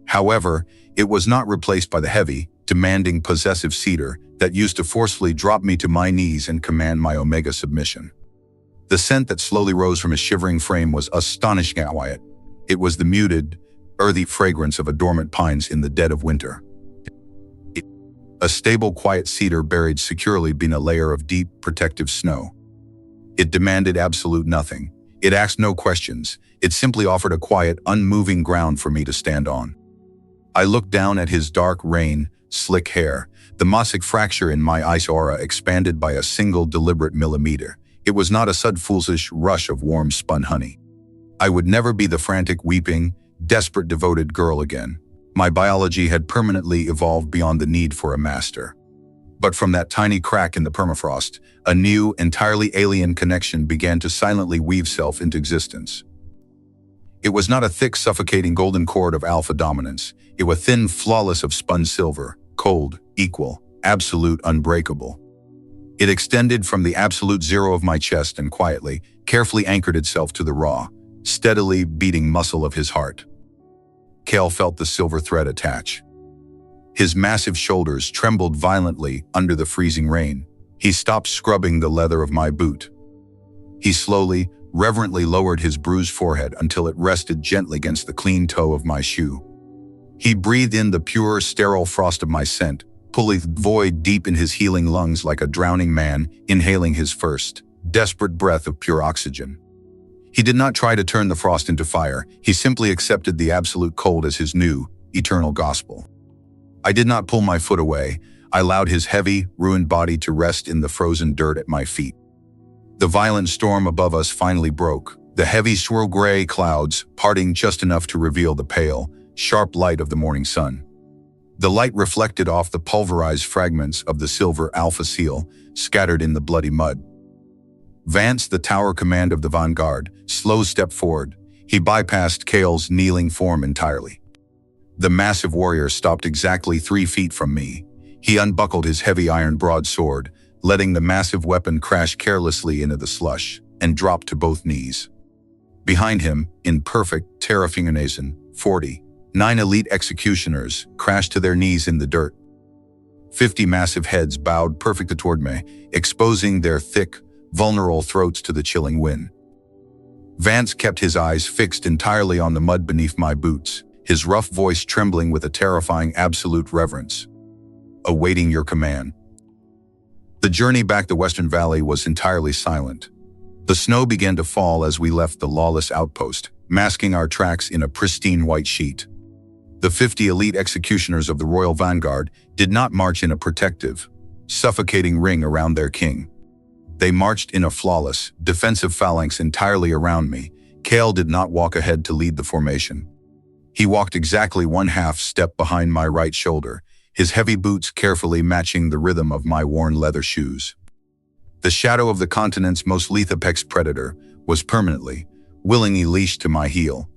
However, it was not replaced by the heavy, demanding possessive cedar that used to forcefully drop me to my knees and command my omega submission. The scent that slowly rose from his shivering frame was astonishing quiet. It was the muted, earthy fragrance of a dormant pines in the dead of winter. A stable, quiet cedar buried securely beneath a layer of deep, protective snow. It demanded absolute nothing. It asked no questions. It simply offered a quiet, unmoving ground for me to stand on. I looked down at his dark rain, slick hair, the mossic fracture in my ice aura expanded by a single deliberate millimeter. It was not a foolish rush of warm spun honey. I would never be the frantic, weeping, desperate, devoted girl again. My biology had permanently evolved beyond the need for a master. But from that tiny crack in the permafrost, a new, entirely alien connection began to silently weave itself into existence. It was not a thick, suffocating golden cord of alpha dominance. It was thin, flawless of spun silver, cold, equal, absolute, unbreakable. It extended from the absolute zero of my chest and quietly, carefully anchored itself to the raw, steadily beating muscle of his heart. Kale felt the silver thread attach. His massive shoulders trembled violently under the freezing rain. He stopped scrubbing the leather of my boot. He slowly, reverently lowered his bruised forehead until it rested gently against the clean toe of my shoe. He breathed in the pure, sterile frost of my scent, pulling the void deep in his healing lungs like a drowning man inhaling his first, desperate breath of pure oxygen. He did not try to turn the frost into fire. He simply accepted the absolute cold as his new, eternal gospel. I did not pull my foot away. I allowed his heavy, ruined body to rest in the frozen dirt at my feet. The violent storm above us finally broke, the heavy swirl gray clouds parting just enough to reveal the pale, sharp light of the morning sun. The light reflected off the pulverized fragments of the silver Alpha Seal scattered in the bloody mud. Vance, the tower command of the vanguard, slow stepped forward. He bypassed Kale's kneeling form entirely. The massive warrior stopped exactly 3 feet from me. He unbuckled his heavy iron broadsword, letting the massive weapon crash carelessly into the slush, and dropped to both knees. Behind him, in perfect Terrafingernasen, 49 elite executioners crashed to their knees in the dirt. 50 massive heads bowed perfectly toward me, exposing their thick, vulnerable throats to the chilling wind. Vance kept his eyes fixed entirely on the mud beneath my boots, his rough voice trembling with a terrifying absolute reverence. Awaiting your command. The journey back the Western Valley was entirely silent. The snow began to fall as we left the lawless outpost, masking our tracks in a pristine white sheet. The 50 elite executioners of the Royal Vanguard did not march in a protective, suffocating ring around their king. They marched in a flawless, defensive phalanx entirely around me. Kale did not walk ahead to lead the formation. He walked exactly 1/2 step behind my right shoulder, his heavy boots carefully matching the rhythm of my worn leather shoes. The shadow of the continent's most lethapex predator was permanently, willingly leashed to my heel.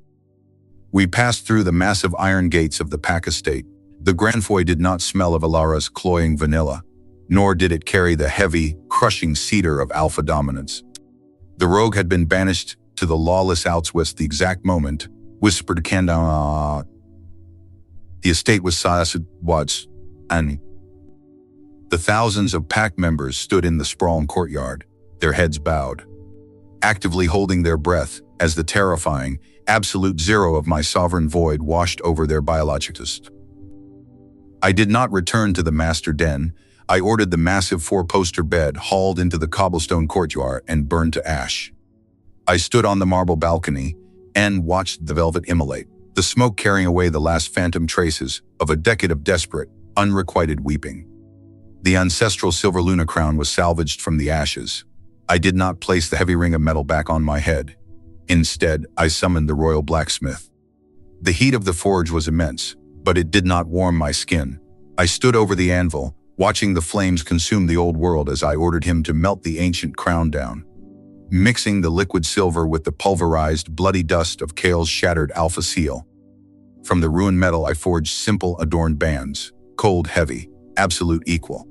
We passed through the massive iron gates of the Pack estate. The Granfoy did not smell of Alara's cloying vanilla, nor did it carry the heavy, crushing cedar of alpha dominance. The rogue had been banished to the lawless Outwest the exact moment, whispered Kanda. The estate was silent, and the thousands of pack members stood in the sprawling courtyard, their heads bowed, actively holding their breath as the terrifying, absolute zero of my sovereign void washed over their biologicist. I did not return to the master den. I ordered the massive 4-poster bed hauled into the cobblestone courtyard and burned to ash. I stood on the marble balcony and watched the velvet immolate, the smoke carrying away the last phantom traces of a decade of desperate, unrequited weeping. The ancestral silver Luna crown was salvaged from the ashes. I did not place the heavy ring of metal back on my head. Instead, I summoned the royal blacksmith. The heat of the forge was immense, but it did not warm my skin. I stood over the anvil, watching the flames consume the old world as I ordered him to melt the ancient crown down. Mixing the liquid silver with the pulverized, bloody dust of Kale's shattered alpha seal. From the ruined metal I forged simple, adorned bands, cold, heavy, absolute equal.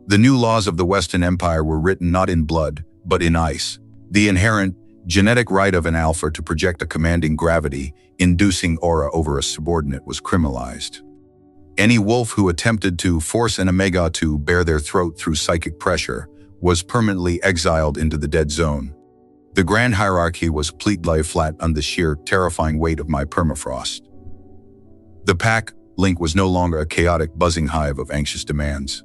The new laws of the Western Empire were written not in blood, but in ice. The inherent, genetic right of an alpha to project a commanding gravity-inducing aura over a subordinate was criminalized. Any wolf who attempted to force an omega to bare their throat through psychic pressure was permanently exiled into the dead zone. The grand hierarchy was lay flat under the sheer, terrifying weight of my permafrost. The pack link was no longer a chaotic, buzzing hive of anxious demands.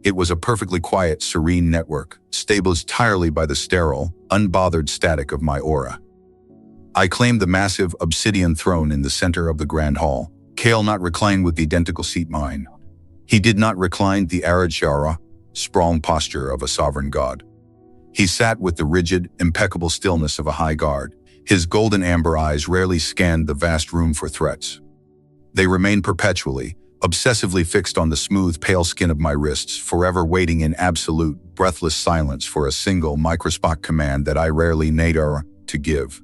It was a perfectly quiet, serene network, stabilized entirely by the sterile, unbothered static of my aura. I claimed the massive obsidian throne in the center of the grand hall. Kale not reclined with the identical seat mine. He did not recline the arid shara, sprawling posture of a sovereign god. He sat with the rigid, impeccable stillness of a high guard. His golden amber eyes rarely scanned the vast room for threats. They remained perpetually, obsessively fixed on the smooth, pale skin of my wrists, forever waiting in absolute, breathless silence for a single microscopic command that I rarely nader to give.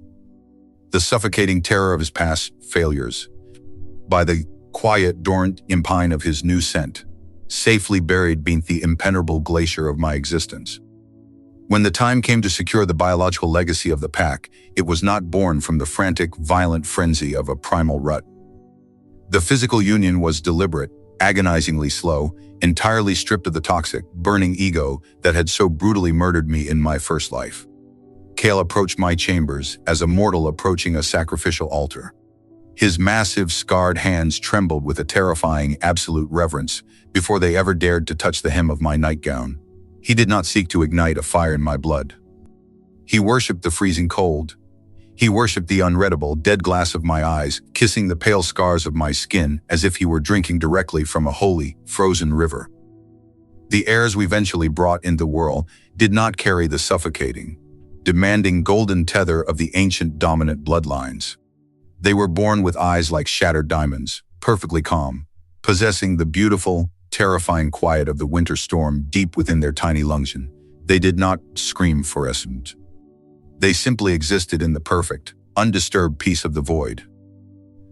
The suffocating terror of his past failures, by the quiet, dormant impine of his new scent, safely buried beneath the impenetrable glacier of my existence. When the time came to secure the biological legacy of the pack, it was not born from the frantic, violent frenzy of a primal rut. The physical union was deliberate, agonizingly slow, entirely stripped of the toxic, burning ego that had so brutally murdered me in my first life. Kale approached my chambers as a mortal approaching a sacrificial altar. His massive, scarred hands trembled with a terrifying, absolute reverence before they ever dared to touch the hem of my nightgown. He did not seek to ignite a fire in my blood. He worshipped the freezing cold. He worshipped the unreadable, dead glass of my eyes, kissing the pale scars of my skin as if he were drinking directly from a holy, frozen river. The heirs we eventually brought into the world did not carry the suffocating, demanding golden tether of the ancient dominant bloodlines. They were born with eyes like shattered diamonds, perfectly calm, possessing the beautiful, terrifying quiet of the winter storm deep within their tiny lungs. They did not scream fluorescent. They simply existed in the perfect, undisturbed peace of the void.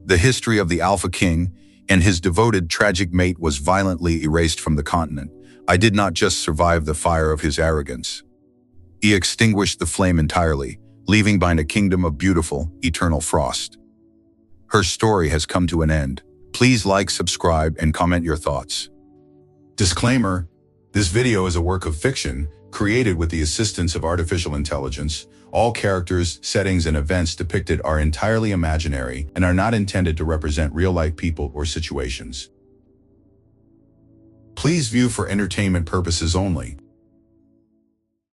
The history of the Alpha King and his devoted, tragic mate was violently erased from the continent. I did not just survive the fire of his arrogance. He extinguished the flame entirely, leaving behind a kingdom of beautiful, eternal frost. Her story has come to an end. Please like, subscribe, and comment your thoughts. Disclaimer: this video is a work of fiction created with the assistance of artificial intelligence. All characters, settings, and events depicted are entirely imaginary and are not intended to represent real-life people or situations. Please view for entertainment purposes only.